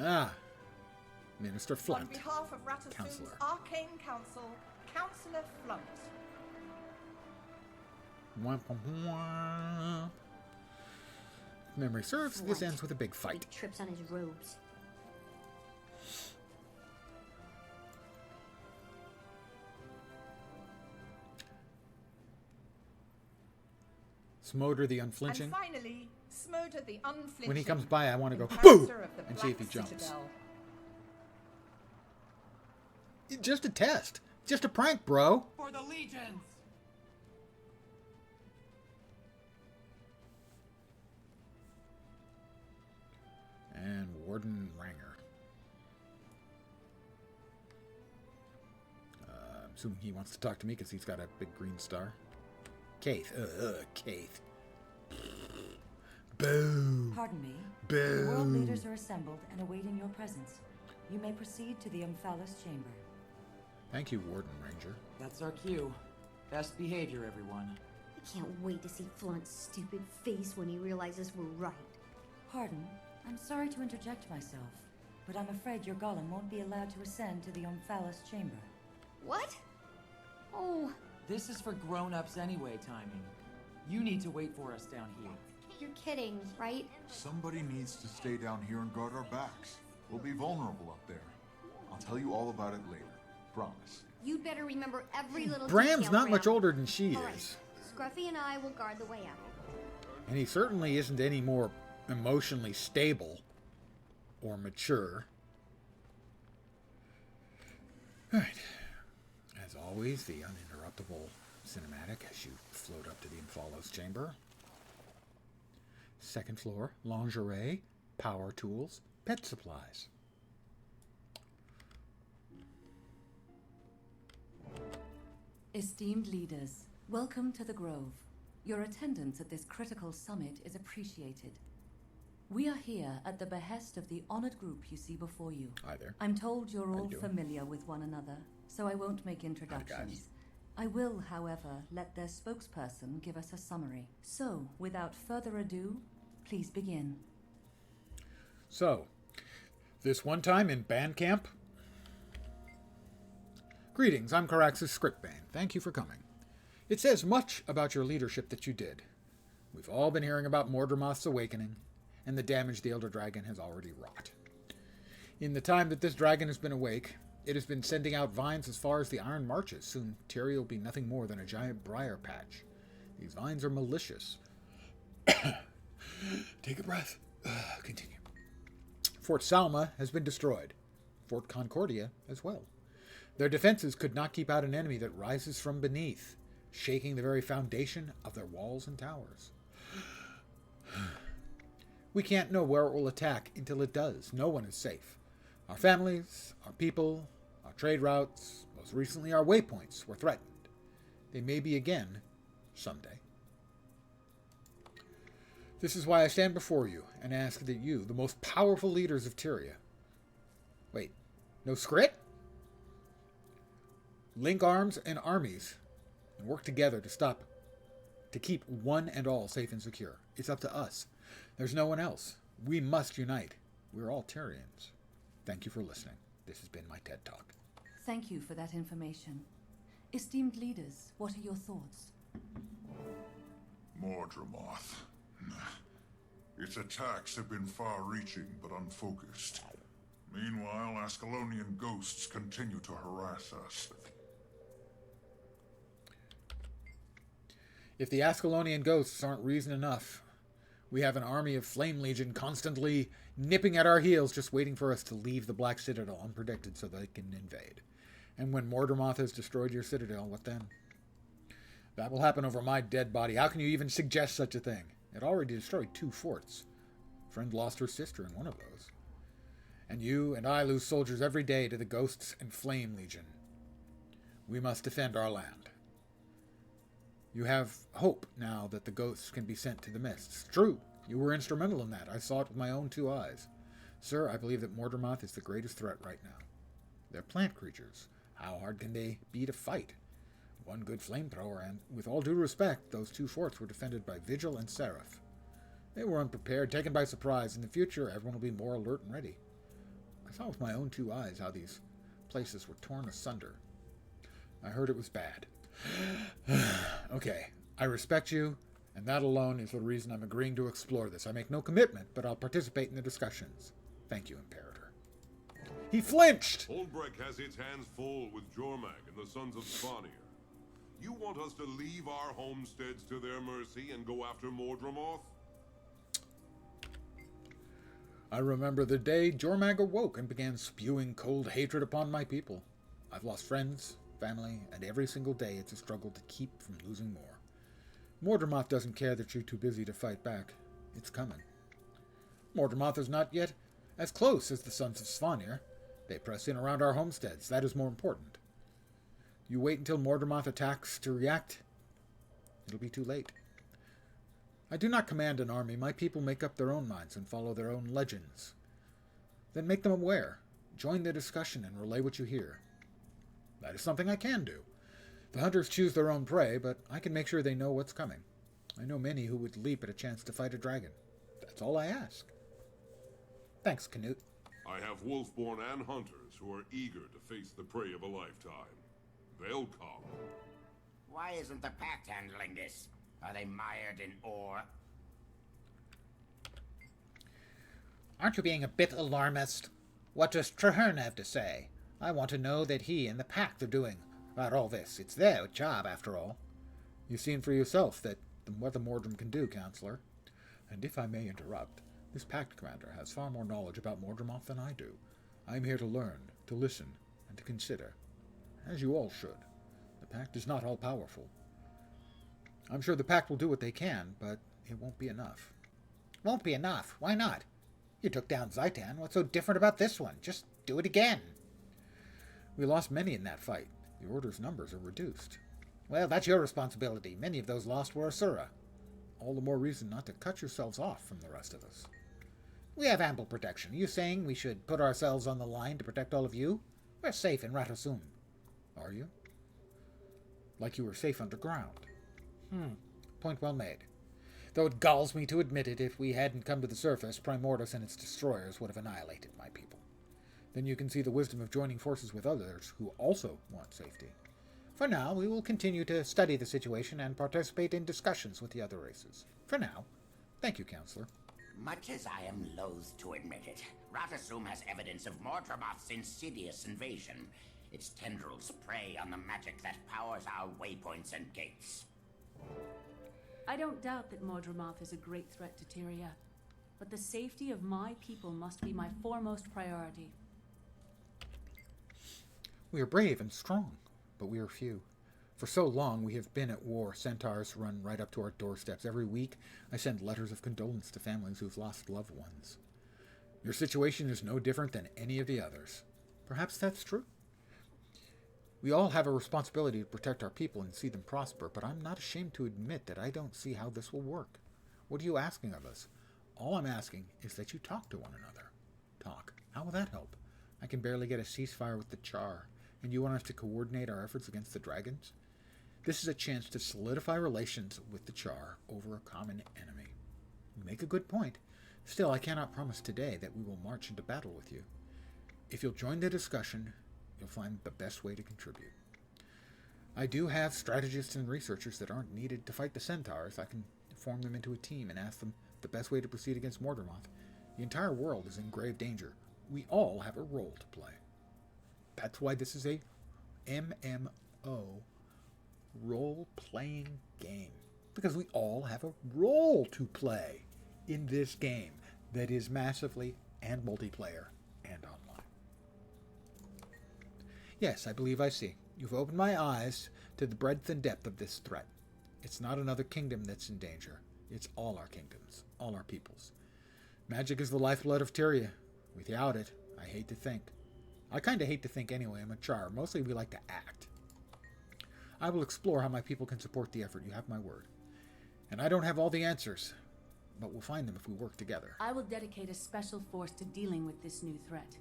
Ah, Minister On Flunt. behalf of Ratassoon's Counselor. Arcane Council, Councillor Flunt. Womp, womp, womp. If memory serves, this ends with a big fight. He trips on his robes. Smoder the Unflinching. And finally, Smoder the Unflinching. When he comes by, I want to go, Ambassador boo! of the And see if he Black jumps. Citadel. Just a test. Just a prank, bro. For the legions! And Warden Ranger. I'm assuming he wants to talk to me because he's got a big green star. Kaith. Kaith. Boo. Pardon me. Boo. The world leaders are assembled and awaiting your presence. You may proceed to the Umphalis chamber. Thank you, Warden Ranger. That's our cue. Best behavior, everyone. I can't wait to see Flunt's stupid face when he realizes we're right. Pardon, I'm sorry to interject myself, but I'm afraid your golem won't be allowed to ascend to the Umphalis chamber. What? Oh. This is for grown-ups anyway, Timing. You need to wait for us down here. You're kidding, right? Somebody needs to stay down here and guard our backs. We'll be vulnerable up there. I'll tell you all about it later. Promise. You'd better remember every little Bram's detail, not much Bram. older than she All right. is. Scruffy and I will guard the way out. And he certainly isn't any more emotionally stable or mature. Alright. As always, the uninterruptible cinematic as you float up to the Umphalis chamber. Second floor, lingerie, power tools, pet supplies. Esteemed leaders, welcome to the Grove. Your attendance at this critical summit is appreciated. We are here at the behest of the honored group you see before you. Hi there. I'm told you're How you all doing? familiar with one another, so I won't make introductions. I will, however, let their spokesperson give us a summary. So, without further ado, please begin. So, this one time in band camp. Greetings, I'm Carax's Scriptbane. Thank you for coming. It says much about your leadership that you did. We've all been hearing about Mordremoth's awakening and the damage the Elder Dragon has already wrought. In the time that this dragon has been awake, It has been sending out vines as far as the Iron Marches. Soon, Tyria will be nothing more than a giant briar patch. These vines are malicious. Take a breath. Continue. Fort Salma has been destroyed. Fort Concordia as well. Their defenses could not keep out an enemy that rises from beneath, shaking the very foundation of their walls and towers. We can't know where it will attack until it does. No one is safe. Our families, our people, our trade routes, most recently our waypoints were threatened. They may be again someday. This is why I stand before you and ask that you, the most powerful leaders of Tyria... Wait, no script? Link arms and armies and work together to keep one and all safe and secure. It's up to us. There's no one else. We must unite. We're all Tyrians. Thank you for listening. This has been my TED Talk. Thank you for that information. Esteemed leaders, what are your thoughts? Mordramoth. Its attacks have been far-reaching but unfocused. Meanwhile, Ascalonian ghosts continue to harass us. If the Ascalonian ghosts aren't reason enough, we have an army of Flame Legion constantly nipping at our heels, just waiting for us to leave the Black Citadel unprotected so they can invade. And when Mordramoth has destroyed your citadel, what then? That will happen over my dead body. How can you even suggest such a thing? It already destroyed 2 forts. A friend lost her sister in one of those. And you and I lose soldiers every day to the Ghosts and Flame Legion. We must defend our land. You have hope now that the ghosts can be sent to the mists. True, you were instrumental in that. I saw it with my own 2 eyes. Sir, I believe that Mordramoth is the greatest threat right now. They're plant creatures. How hard can they be to fight? One good flamethrower, and with all due respect, those 2 forts were defended by Vigil and Seraph. They were unprepared, taken by surprise. In the future, everyone will be more alert and ready. I saw with my own 2 eyes how these places were torn asunder. I heard it was bad. Okay, I respect you, and that alone is the reason I'm agreeing to explore this. I make no commitment, but I'll participate in the discussions. Thank you, Imperator. He flinched! Holbrecht has its hands full with Jormag and the Sons of Svanir. You want us to leave our homesteads to their mercy and go after Mordramoth? I remember the day Jormag awoke and began spewing cold hatred upon my people. I've lost friends, family, and every single day it's a struggle to keep from losing more. Mordramoth doesn't care that you're too busy to fight back. It's coming. Mordramoth is not yet as close as the Sons of Svanir. They press in around our homesteads. That is more important. You wait until Mordramoth attacks to react. It'll be too late. I do not command an army. My people make up their own minds and follow their own legends. Then make them aware. Join the discussion and relay what you hear. That is something I can do. The hunters choose their own prey, but I can make sure they know what's coming. I know many who would leap at a chance to fight a dragon. That's all I ask. Thanks, Canute. I have Wolfborn and hunters who are eager to face the prey of a lifetime. They'll come. Why isn't the Pact handling this? Are they mired in ore? Aren't you being a bit alarmist? What does Traherne have to say? I want to know that he and the Pact are doing about all this. It's their job, after all. You've seen for yourself what the Mordrum can do, Counselor. And if I may interrupt, this Pact commander has far more knowledge about Mordramoth than I do. I am here to learn, to listen, and to consider. As you all should. The Pact is not all-powerful. I'm sure the Pact will do what they can, but it won't be enough. Won't be enough? Why not? You took down Zaitan. What's so different about this one? Just do it again. We lost many in that fight. The Order's numbers are reduced. Well, that's your responsibility. Many of those lost were Asura. All the more reason not to cut yourselves off from the rest of us. We have ample protection. Are you saying we should put ourselves on the line to protect all of you? We're safe in Ratasum. Are you? Like you were safe underground. Point well made. Though it galls me to admit it, if we hadn't come to the surface, Primordus and its destroyers would have annihilated my people. Then you can see the wisdom of joining forces with others who also want safety. For now, we will continue to study the situation and participate in discussions with the other races. For now. Thank you, Counselor. Much as I am loath to admit it, Ratasum has evidence of Mordremoth's insidious invasion. Its tendrils prey on the magic that powers our waypoints and gates. I don't doubt that Mordremoth is a great threat to Tyria, but the safety of my people must be my foremost priority. We are brave and strong, but we are few. For so long we have been at war. Centaurs run right up to our doorsteps. Every week I send letters of condolence to families who've lost loved ones. Your situation is no different than any of the others. Perhaps that's true. We all have a responsibility to protect our people and see them prosper, but I'm not ashamed to admit that I don't see how this will work. What are you asking of us? All I'm asking is that you talk to one another. Talk. How will that help? I can barely get a ceasefire with the Char, and you want us to coordinate our efforts against the dragons? This is a chance to solidify relations with the Char over a common enemy. You make a good point. Still, I cannot promise today that we will march into battle with you. If you'll join the discussion, you'll find the best way to contribute. I do have strategists and researchers that aren't needed to fight the centaurs. I can form them into a team and ask them the best way to proceed against Mordremoth. The entire world is in grave danger. We all have a role to play. That's why this is a MMO role-playing game. Because we all have a role to play in this game that is massively and multiplayer and online. Yes, I believe I see. You've opened my eyes to the breadth and depth of this threat. It's not another kingdom that's in danger. It's all our kingdoms, all our peoples. Magic is the lifeblood of Tyria. Without it, I hate to think. I kind of hate to think anyway. I'm a Char. Mostly we like to act. I will explore how my people can support the effort. You have my word. And I don't have all the answers, but we'll find them if we work together. I will dedicate a special force to dealing with this new threat.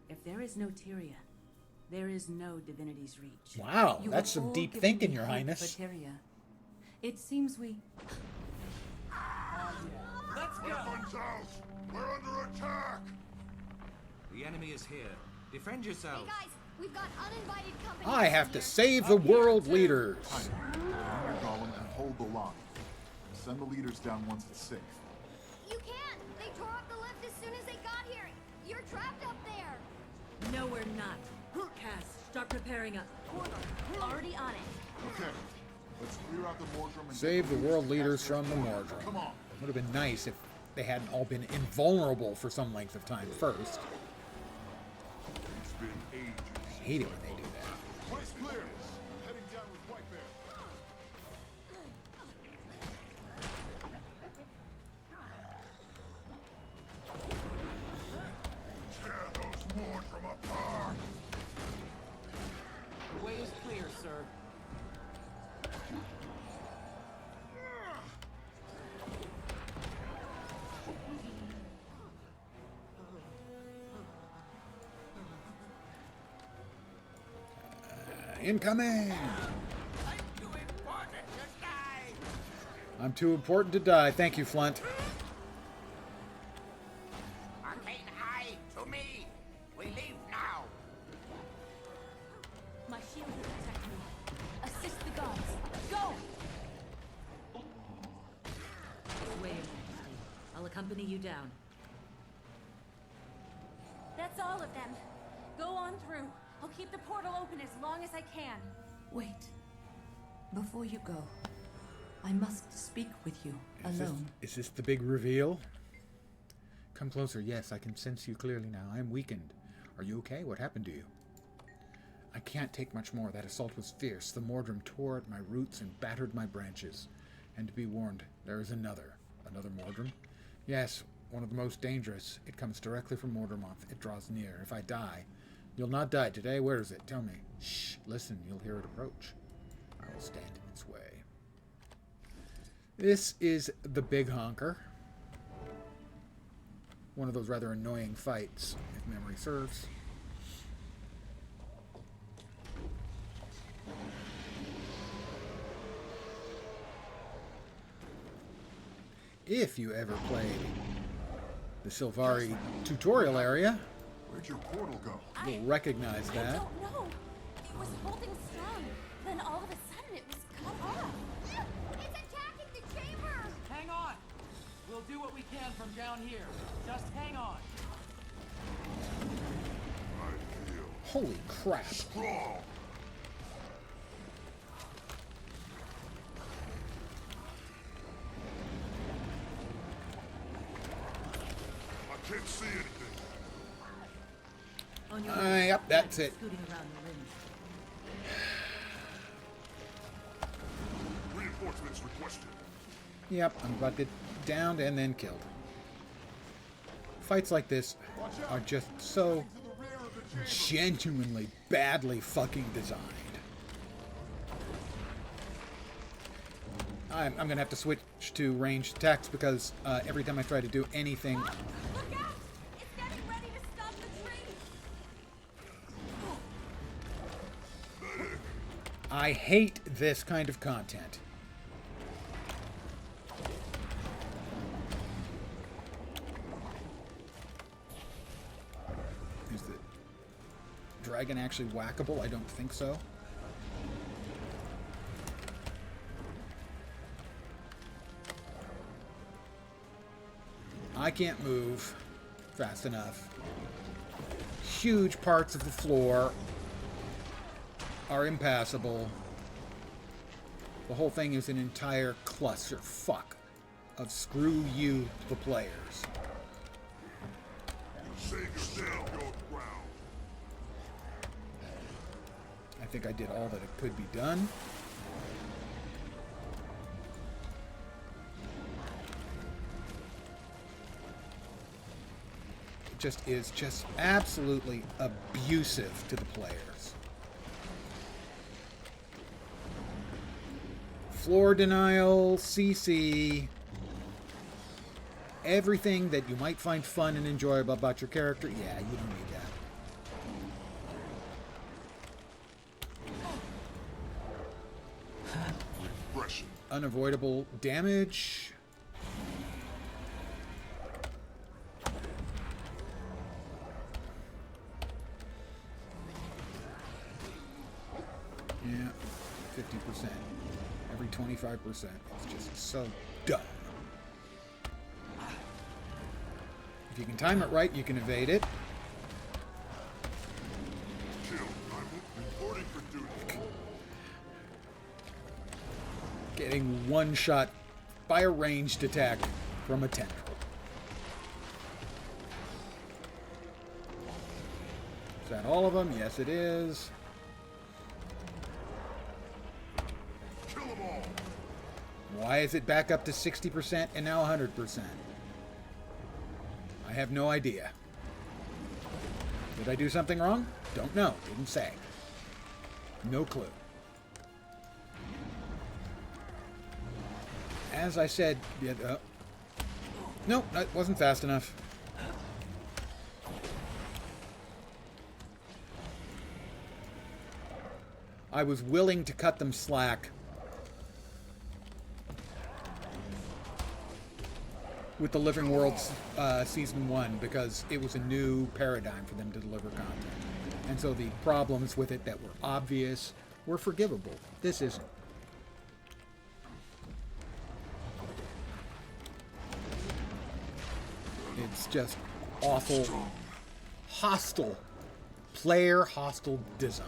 If there is no Tyria, there is no Divinity's Reach. Wow, that's some deep thinking, Your Highness. For Tyria. It seems we... Let's go! Weapons out! We're under attack! The enemy is here. Defend yourselves. Hey guys, we've got uninvited company. I have to save the world leaders. Golem and hold the line. Send the leaders down once it's safe. You can't! They tore up the lift as soon as they got here! You're trapped up there! No, we're not. Cass, start preparing a portal. Already on it. Okay, let's clear out the Mordrum and Save the world leaders from the Mordrum. Come on. Would have been nice if they hadn't all been invulnerable for some length of time first. It's been ages. I hate it when they do that. Place clear. Heading down with White Bear. Tear those Mordrum apart! The way is clear, sir. Incoming! I'm too important to die! I'm too important to die. Thank you, Flint. Arcane Eye, to me! We leave now! My shield will protect me. Assist the gods. Go! Wait, Majesty. I'll accompany you down. That's all of them. Go on through. I'll keep the portal open as long as I can. Wait. Before you go, I must speak with you alone. Is this the big reveal? Come closer. Yes, I can sense you clearly now. I am weakened. Are you okay? What happened to you? I can't take much more. That assault was fierce. The Mordrum tore at my roots and battered my branches. And to be warned, there is another. Another Mordrum? Yes, one of the most dangerous. It comes directly from Mordremoth. It draws near. If I die... You'll not die today. Where is it? Tell me. Shh. Listen. You'll hear it approach. I will stand in its way. This is the big honker. One of those rather annoying fights, if memory serves. If you ever played the Sylvari tutorial area, where'd your portal go? You'll recognize that. I don't know. It was holding strong. Then all of a sudden it was cut off. It's attacking the chamber! Hang on! We'll do what we can from down here. Just hang on. Holy crap. Strong. I can't see anything. Yep, that's it. Reinforcements requested. Yep, I'm about to get downed and then killed. Fights like this are just so genuinely badly fucking designed. I'm gonna have to switch to ranged attacks because every time I try to do anything... Look out! It's getting ready to stop the tree! I hate this kind of content. Is the dragon actually whackable? I don't think so. I can't move fast enough. Huge parts of the floor are impassable. The whole thing is an entire clusterfuck of screw you, the players. Save yourself your ground. I think I did all that it could be done. Is just absolutely abusive to the players. Floor denial, CC, everything that you might find fun and enjoyable about your character, yeah, you don't need that. Repression. Unavoidable damage. Yeah, 50%. Every 25%. It's just so dumb. If you can time it right, you can evade it. Kill. I'm reporting for duty. Getting one shot by a ranged attack from a tendril. Is that all of them? Yes, it is. Kill them all. Why is it back up to 60% and now 100%? I have no idea. Did I do something wrong? Don't know. Didn't say. No clue. As I said... nope, that wasn't fast enough. I was willing to cut them slack with the Living Worlds Season 1 because it was a new paradigm for them to deliver content. And so the problems with it that were obvious were forgivable. This isn't. It's just awful, hostile, player hostile design.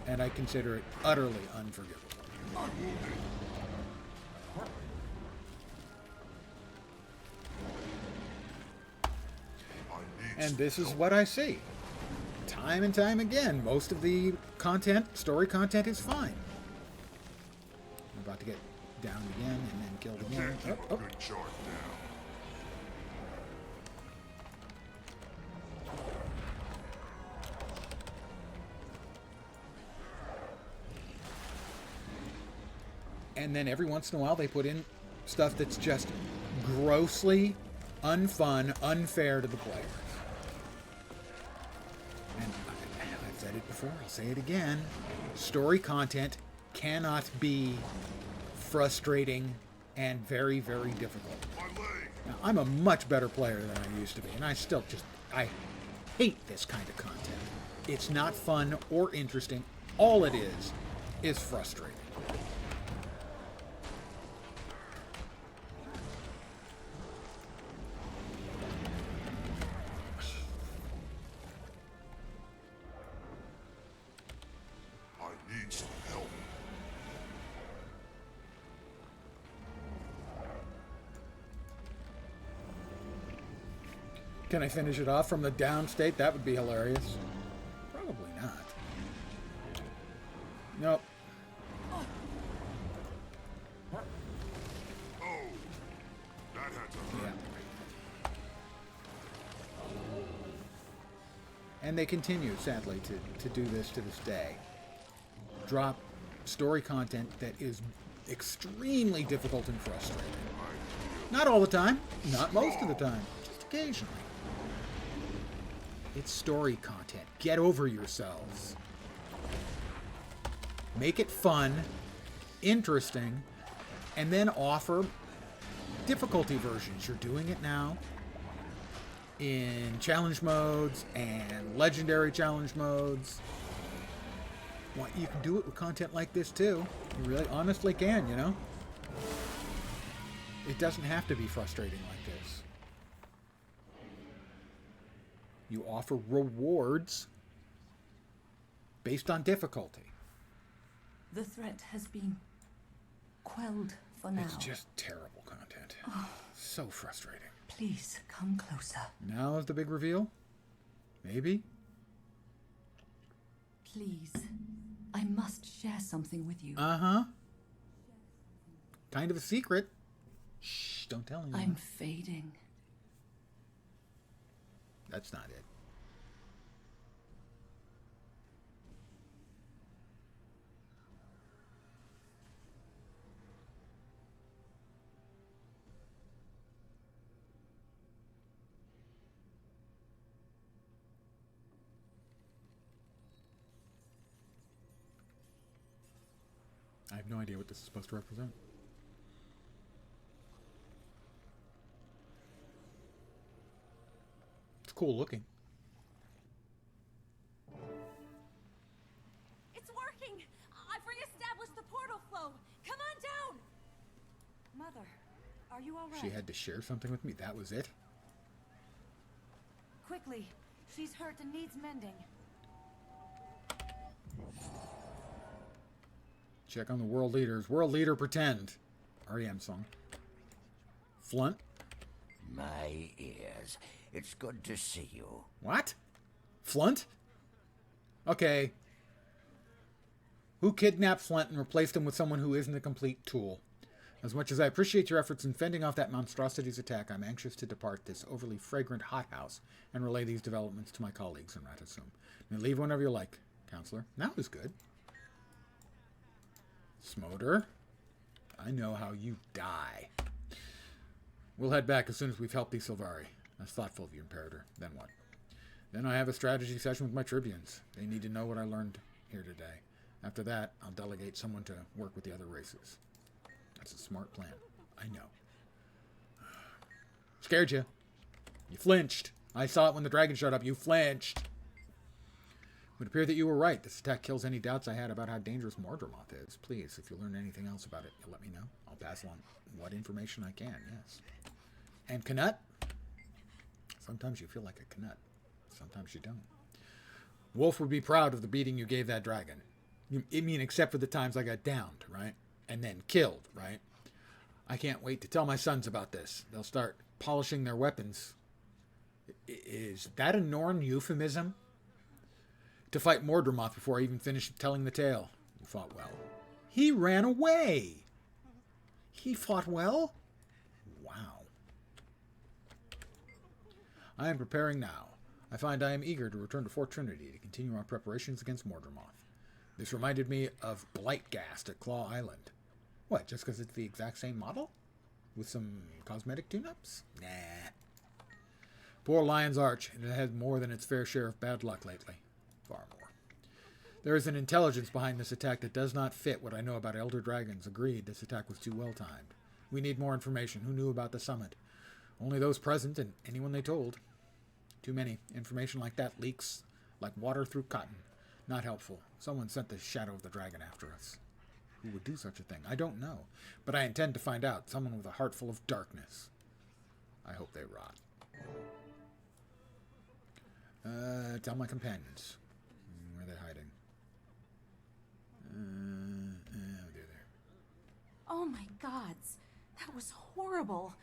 And I consider it utterly unforgivable. And this is what I see. Time and time again, most of the content, story content, is fine. I'm about to get down again and then killed again. Oh. Good chart down. And then every once in a while they put in stuff that's just grossly unfun, unfair to the players. And I've said it before, I'll say it again. Story content cannot be frustrating and very, very difficult. Now, I'm a much better player than I used to be, and I still I hate this kind of content. It's not fun or interesting. All it is frustrating. Can I finish it off from the down state? That would be hilarious. Probably not. Nope. Yeah. And they continue, sadly, to do this to this day. Drop story content that is extremely difficult and frustrating. Not all the time. Not most of the time. Just occasionally. It's story content. Get over yourselves. Make it fun, interesting, and then offer difficulty versions. You're doing it now in challenge modes and legendary challenge modes. Well, you can do it with content like this too. You really honestly can, you know? It doesn't have to be frustrating like this. You offer rewards based on difficulty. The threat has been quelled for now. It's just terrible content. Oh. So frustrating. Please come closer. Now is the big reveal? Maybe? Please. I must share something with you. Uh-huh. Kind of a secret. Shh, don't tell anyone. I'm fading. That's not it. I have no idea what this is supposed to represent. It's cool looking. It's working! I've re-established the portal flow! Come on down! Mother, are you all right? She had to share something with me. That was it? Quickly. She's hurt and needs mending. Check on the world leaders. World leader pretend. REM song. Flunt. My ears. It's good to see you. What? Flunt? Okay. Who kidnapped Flunt and replaced him with someone who isn't a complete tool? As much as I appreciate your efforts in fending off that monstrosity's attack, I'm anxious to depart this overly fragrant hothouse and relay these developments to my colleagues in Ratasum. Now leave whenever you like, Counselor. That was good. Smoter, I know how you die. We'll head back as soon as we've helped these Silvari. That's thoughtful of you, Imperator. Then what? Then I have a strategy session with my tribunes. They need to know what I learned here today. After that, I'll delegate someone to work with the other races. That's a smart plan. I know. Scared you. You flinched. I saw it when the dragon showed up. You flinched. It would appear that you were right. This attack kills any doubts I had about how dangerous Mordremoth is. Please, if you learn anything else about it, you'll let me know. I'll pass along what information I can, yes. And Knut? Sometimes you feel like a Knut. Sometimes you don't. Wolf would be proud of the beating you gave that dragon. I mean, except for the times I got downed, right? And then killed, right? I can't wait to tell my sons about this. They'll start polishing their weapons. Is that a Norn euphemism? To fight Mordremoth before I even finished telling the tale. You fought well. He ran away. He fought well? Wow. I am preparing now. I find I am eager to return to Fort Trinity to continue our preparations against Mordremoth. This reminded me of Blightgast at Claw Island. What, just because it's the exact same model? With some cosmetic tune-ups? Nah. Poor Lion's Arch. It has more than its fair share of bad luck lately. Far more. There is an intelligence behind this attack that does not fit what I know about Elder Dragons. Agreed, this attack was too well timed. We need more information. Who knew about the summit? Only those present and anyone they told. Too many. Information like that leaks like water through cotton. Not helpful. Someone sent the shadow of the dragon after us. Who would do such a thing? I don't know. But I intend to find out. Someone with a heart full of darkness. I hope they rot. Tell my companions. Where are they hiding? Oh my gods. That was horrible.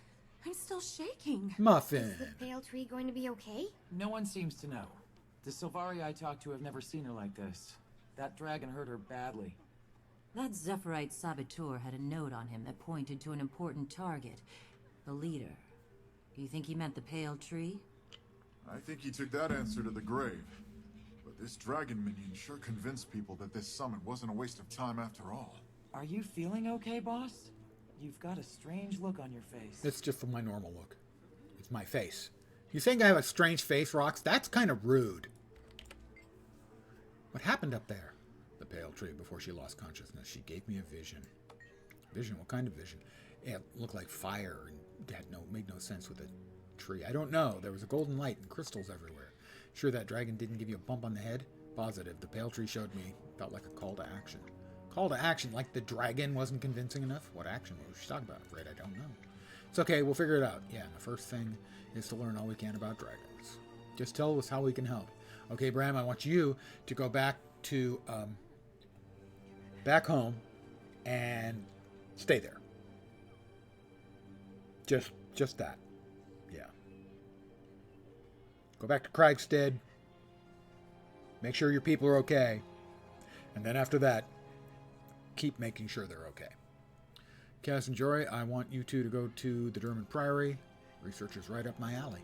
I'm still shaking. Muffin. Is the pale tree going to be okay? No one seems to know. The Sylvari I talked to have never seen her like this. That dragon hurt her badly. That Zephyrite saboteur had a note on him that pointed to an important target. The leader. You think he meant the pale tree? I think he took that answer to the grave. But this dragon minion sure convinced people that this summit wasn't a waste of time after all. Are you feeling okay, boss? You've got a strange look on your face. It's just for my normal look. It's my face. You think I have a strange face, Rox? That's kind of rude. What happened up there? The pale tree, before she lost consciousness, she gave me a vision. Vision? What kind of vision? It looked like fire and made no sense with a tree. I don't know. There was a golden light and crystals everywhere. Sure that dragon didn't give you a bump on the head? Positive. The pale tree showed me. Felt like a call to action. Call to action? Like the dragon wasn't convincing enough? What action was she talking about? Afraid I don't know. It's okay. We'll figure it out. Yeah, and the first thing is to learn all we can about dragons. Just tell us how we can help. Okay, Bram, I want you to go back to back home and stay there. Just that. Yeah. Go back to Kragstead. Make sure your people are okay. And then after that, keep making sure they're okay. Cass and Jory, I want you two to go to the German Priory. Research is right up my alley.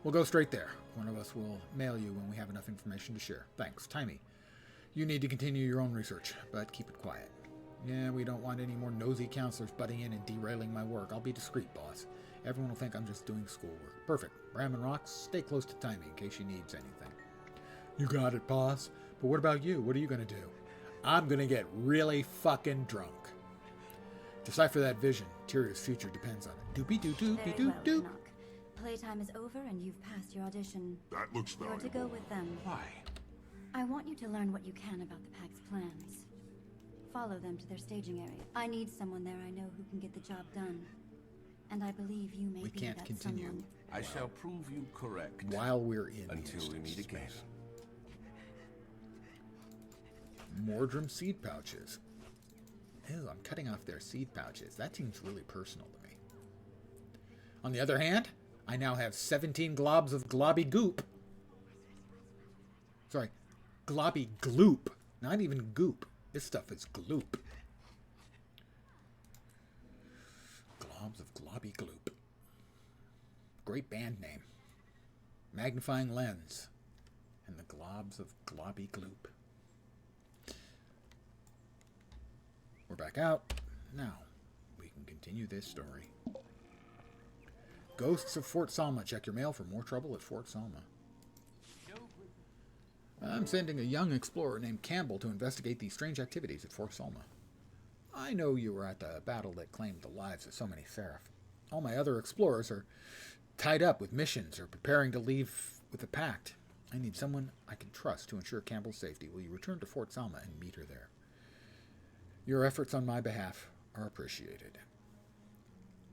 We'll go straight there. One of us will mail you when we have enough information to share. Thanks. Timey, you need to continue your own research, but keep it quiet. Yeah, we don't want any more nosy counselors butting in and derailing my work. I'll be discreet, boss. Everyone will think I'm just doing schoolwork. Perfect. Bram and Rox, stay close to Timey in case she needs anything. You got it, boss. But what about you? What are you going to do? I'm going to get really fucking drunk. Decipher that vision. Tyrion's future depends on it. Doopy-doo-doopy-doo-doo. Enoch. Playtime is over and you've passed your audition. That looks You're valuable. to go with them. Why? I want you to learn what you can about the Pack's plans. Follow them to their staging area. I need someone there I know who can get the job done. And I believe you may We be can't that continue. someone. I shall prove you correct. While we're in until we meet again. Mordrum seed pouches. Ew, I'm cutting off their seed pouches. That seems really personal to me. On the other hand, I now have 17 globs of globby goop. Sorry, globby gloop. Not even goop. This stuff is gloop. Globs of globby gloop. Great band name. Magnifying lens. And the globs of globby gloop. We're back out. Now, we can continue this story. Ghosts of Fort Salma. Check your mail for more trouble at Fort Salma. I'm sending a young explorer named Campbell to investigate these strange activities at Fort Salma. I know you were at the battle that claimed the lives of so many Seraph. All my other explorers are tied up with missions or preparing to leave with the Pact. I need someone I can trust to ensure Campbell's safety. Will you return to Fort Salma and meet her there? Your efforts on my behalf are appreciated.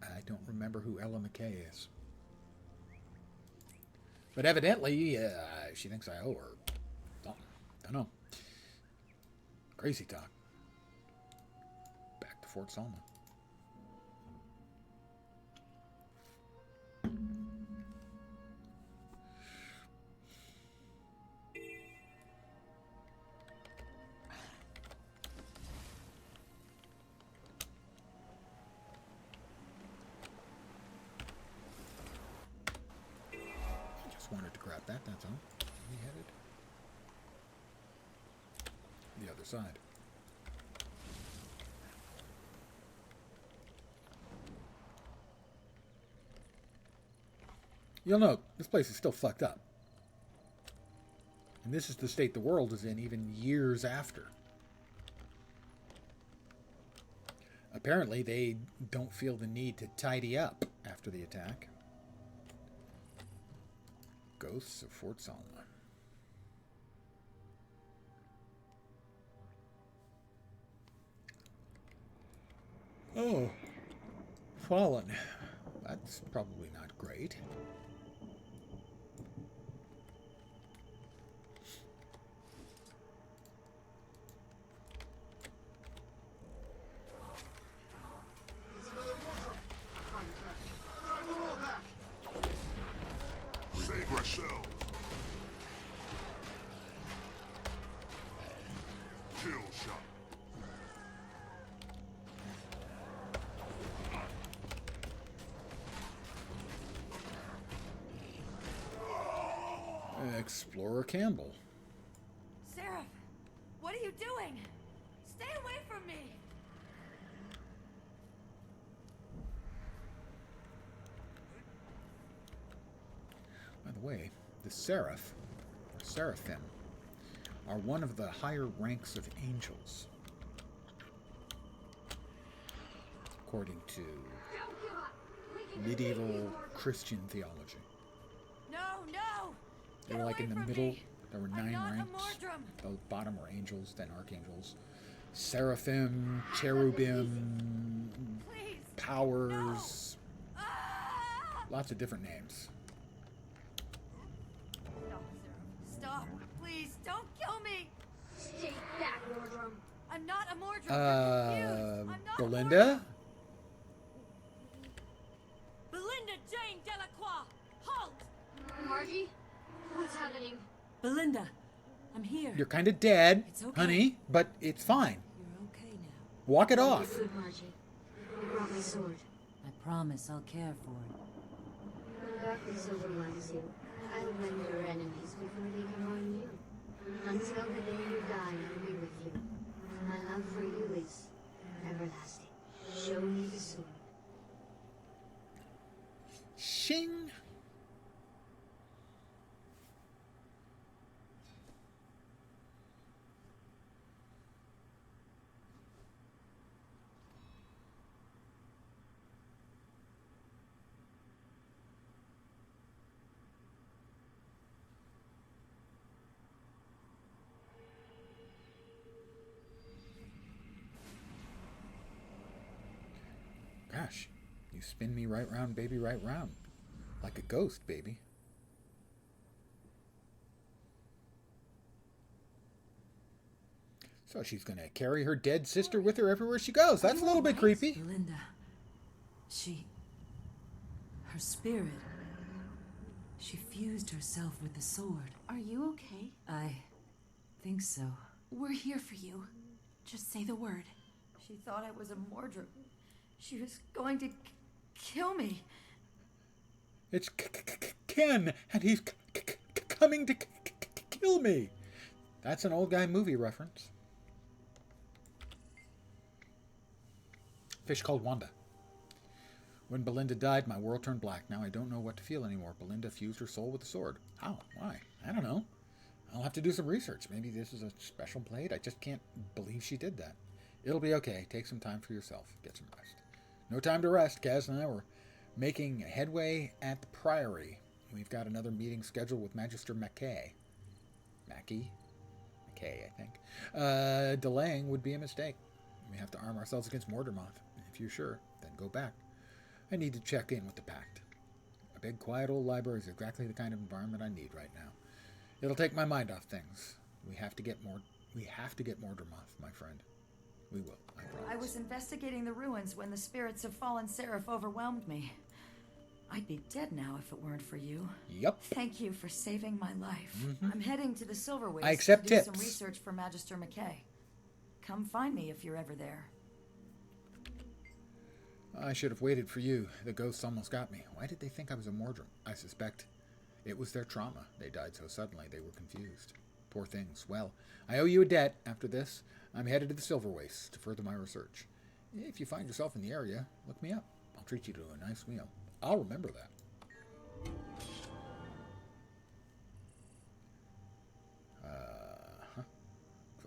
I don't remember who Ella McKay is. But evidently, she thinks I owe her. Don't know. Crazy talk. Back to Fort Salma. Wanted to grab that, that's all. We headed the other side. You'll note, this place is still fucked up. And this is the state the world is in even years after. Apparently, they don't feel the need to tidy up after the attack. Ghosts of Fort Salma. Oh, fallen. That's probably not great. shot. Explorer Campbell. Seraph, what are you doing? Stay away from me! By the way, the Seraph, or Seraphim, are one of the higher ranks of angels, according to medieval Christian theology. No, no! They were like in the middle. There were 9 ranks. The bottom were angels, then archangels, seraphim, cherubim, powers, lots of different names. Stop! Please, don't kill me! Stay back, Mordrum. I'm not a Mordrum. You're confused. I'm not Belinda? Belinda Jane Delacroix! Halt! Margie? What's happening? Belinda, I'm here. You're kind of dead, It's okay. honey, but it's fine. You're okay now. Walk it off. You're good, Margie. I brought my sword. I promise I'll care for it. The darkness overwhelms you. I'll rend your enemies before they can harm you. Until the day you die, I'll be with you. My love for you is everlasting. Show me the sword. Shing. Gosh, you spin me right round, baby, right round. Like a ghost, baby. So she's gonna carry her dead sister with her everywhere she goes. That's a little bit creepy. Belinda, her spirit, she fused herself with the sword. Are you okay? I think so. We're here for you. Just say the word. She thought I was a Mordrum. She was going to kill me. It's Ken, and he's coming to kill me. That's an old guy movie reference. Fish called Wanda. When Belinda died, my world turned black. Now I don't know what to feel anymore. Belinda fused her soul with the sword. How? Why? I don't know. I'll have to do some research. Maybe this is a special blade. I just can't believe she did that. It'll be okay. Take some time for yourself. Get some rest. No time to rest. Kaz and I were making headway at the Priory. We've got another meeting scheduled with Magister McKay. McKay, I think. Delaying would be a mistake. We have to arm ourselves against Mordermoth. If you're sure, then go back. I need to check in with the Pact. A big, quiet old library is exactly the kind of environment I need right now. It'll take my mind off things. We have to get Mordermoth, my friend. We will, I promise. I was investigating the ruins when the spirits of fallen Seraph overwhelmed me. I'd be dead now if it weren't for you. Yep. Thank you for saving my life. Mm-hmm. I'm heading to the Silver Waste I accept to do tips. some research for Magister McKay. Come find me if you're ever there. I should have waited for you. The ghosts almost got me. Why did they think I was a Mordrum? I suspect it was their trauma. They died so suddenly they were confused. Poor things. Well, I owe you a debt. After this, I'm headed to the Silver Waste to further my research. If you find yourself in the area, look me up. I'll treat you to a nice meal. I'll remember that.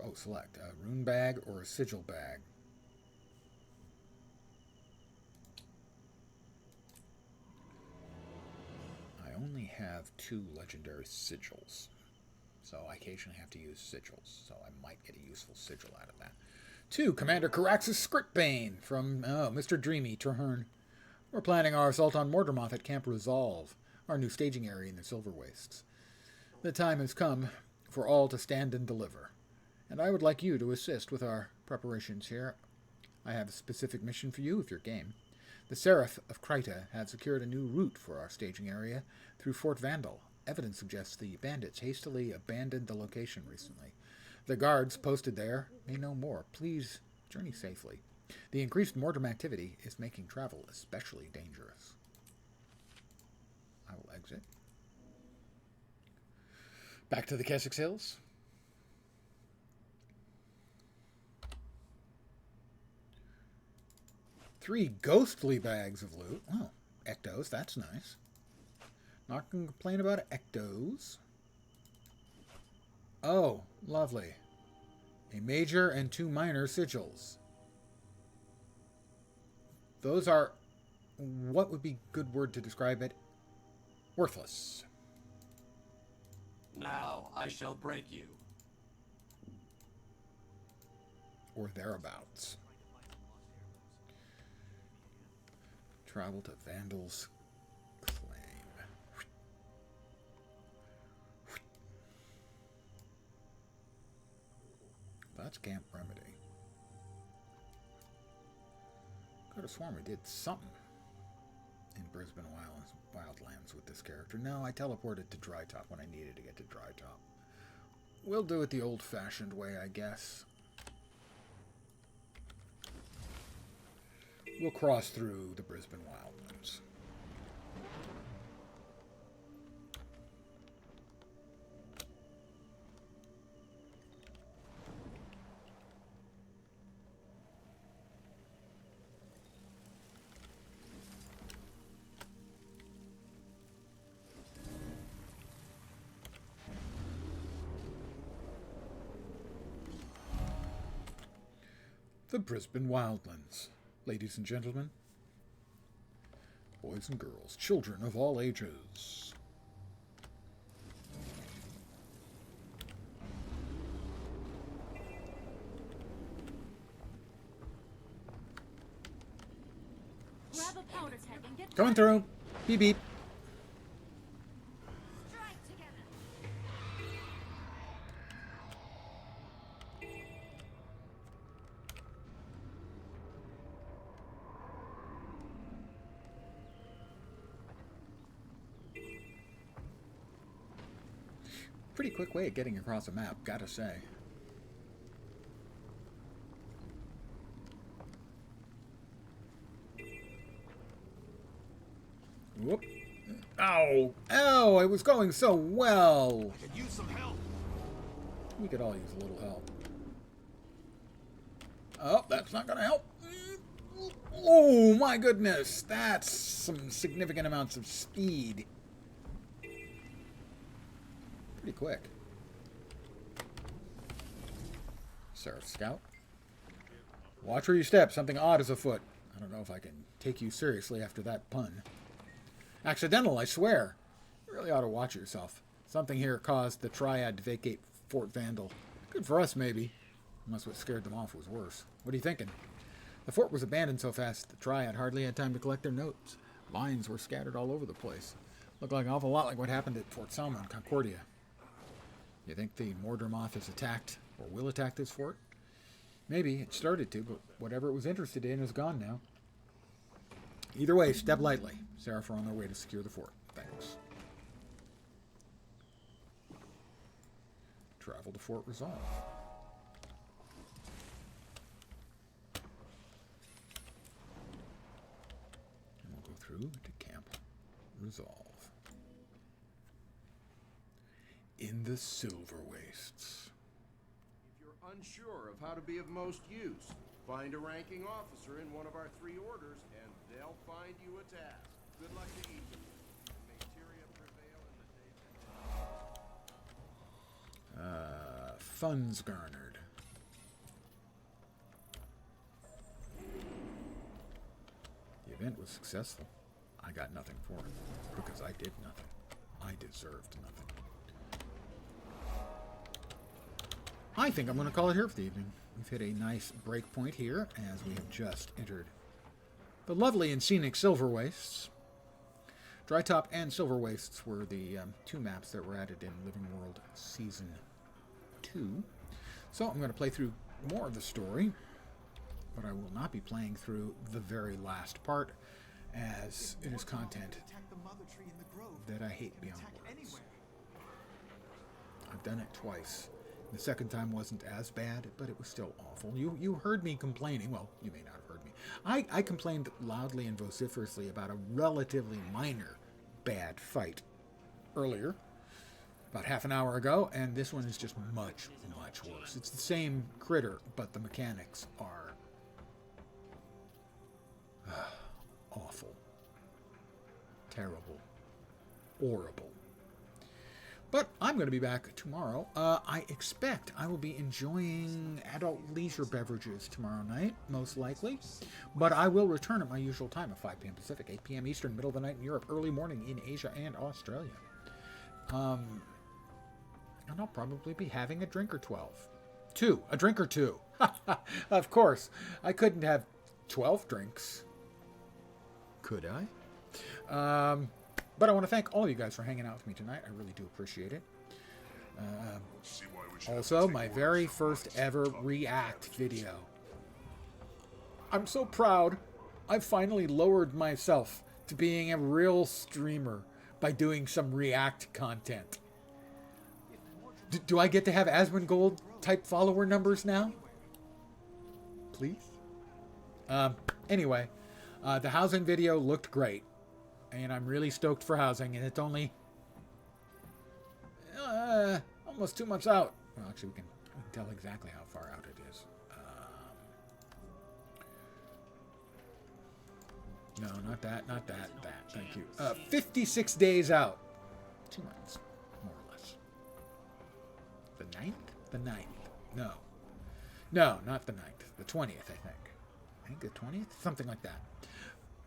Oh, select a rune bag or a sigil bag. I only have 2 legendary sigils, so I occasionally have to use sigils, so I might get a useful sigil out of that. 2, Commander Carax's Scriptbane from Mr. Dreamy Traherne. We're planning our assault on Mordermoth at Camp Resolve, our new staging area in the Silver Wastes. The time has come for all to stand and deliver, and I would like you to assist with our preparations here. I have a specific mission for you if you're game. The Seraph of Kryta have secured a new route for our staging area through Fort Vandal. Evidence suggests the bandits hastily abandoned the location recently. The guards posted there may know more. Please journey safely. The increased mortem activity is making travel especially dangerous. I will exit. Back to the Kessex Hills. Three ghostly bags of loot. Oh, ectos, that's nice. Not going to complain about ectos. Oh, lovely. A major and 2 minor sigils. Those are, what would be a good word to describe it? Worthless. Now I shall break you. Or thereabouts. Travel to Vandal's Claim. That's Camp Remedy. Could have sworn we did something in Brisbane Wildlands with this character. No, I teleported to Dry Top when I needed to get to Dry Top. We'll do it the old-fashioned way, I guess. We'll cross through the Brisbane Wildlands. The Brisbane Wildlands. Ladies and gentlemen, boys and girls, children of all ages. Grab a powder keg and get Coming through. Beep beep. Pretty quick way of getting across a map, gotta say. Whoop. Ow! Ow! It was going so well! I could use some help. We could all use a little help. Oh, that's not gonna help. Oh my goodness! That's some significant amounts of speed. Pretty quick. Seraph Scout. Watch where you step. Something odd is afoot. I don't know if I can take you seriously after that pun. Accidental, I swear. You really ought to watch yourself. Something here caused the Triad to vacate Fort Vandal. Good for us, maybe. Unless what scared them off was worse. What are you thinking? The fort was abandoned so fast the Triad hardly had time to collect their notes. Lines were scattered all over the place. Looked like an awful lot like what happened at Fort Selma in Concordia. You think the Mordermoth has attacked or will attack this fort? Maybe. It started to, but whatever it was interested in is gone now. Either way, step lightly. Seraph are on their way to secure the fort. Thanks. Travel to Fort Resolve. And we'll go through to Camp Resolve. In the Silver Wastes. If you're unsure of how to be of most use, find a ranking officer in one of our 3 orders, and they'll find you a task. Good luck to each of you. May Tyria prevail in the days ahead. Funds garnered. The event was successful. I got nothing for it, because I did nothing. I deserved nothing. I think I'm going to call it here for the evening. We've hit a nice break point here as we have just entered the lovely and scenic Silver Wastes. Dry Top and Silver Wastes were the 2 maps that were added in Living World Season 2. So I'm going to play through more of the story, but I will not be playing through the very last part, as it is content that I hate beyond words. I've done it twice. The second time wasn't as bad, but it was still awful. You heard me complaining. Well, you may not have heard me. I complained loudly and vociferously about a relatively minor bad fight earlier, about half an hour ago, and this one is just much, much worse. It's the same critter, but the mechanics are awful, terrible, horrible. But I'm going to be back tomorrow. I expect I will be enjoying adult leisure beverages tomorrow night, most likely. But I will return at my usual time of 5 p.m. Pacific, 8 p.m. Eastern, middle of the night in Europe, early morning in Asia and Australia. And I'll probably be having a drink or 12. A drink or two. Of course, I couldn't have 12 drinks. Could I? But I want to thank all of you guys for hanging out with me tonight. I really do appreciate it. Also, my very first ever React video. I'm so proud. I've finally lowered myself to being a real streamer by doing some React content. Do I get to have Asmongold type follower numbers now? Please? Anyway, the housing video looked great. And I'm really stoked for housing, and it's only almost 2 months out. Well, actually, we can tell exactly how far out it is. No, not that. Thank you. 56 days out. 2 months, more or less. The 9th? The 9th. No, not the 9th. The 20th, I think. I think the 20th? Something like that.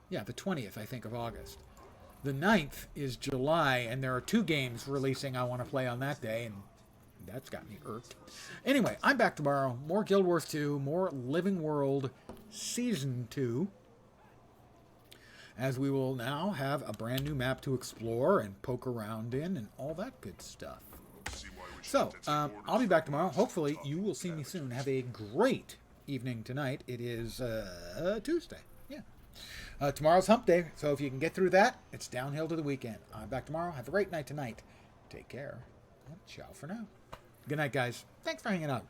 Yeah, the 20th, I think, of August. The 9th is July, and there are 2 games releasing I want to play on that day, and that's got me irked. Anyway, I'm back tomorrow. More Guild Wars 2, more Living World Season 2, as we will now have a brand new map to explore and poke around in and all that good stuff. So, I'll be back tomorrow. Hopefully, you will see me soon. Have a great evening tonight. It is Tuesday. Yeah. Tomorrow's hump day, so if you can get through that, it's downhill to the weekend. I'm back tomorrow. Have a great night tonight. Take care. And ciao for now. Good night, guys. Thanks for hanging out.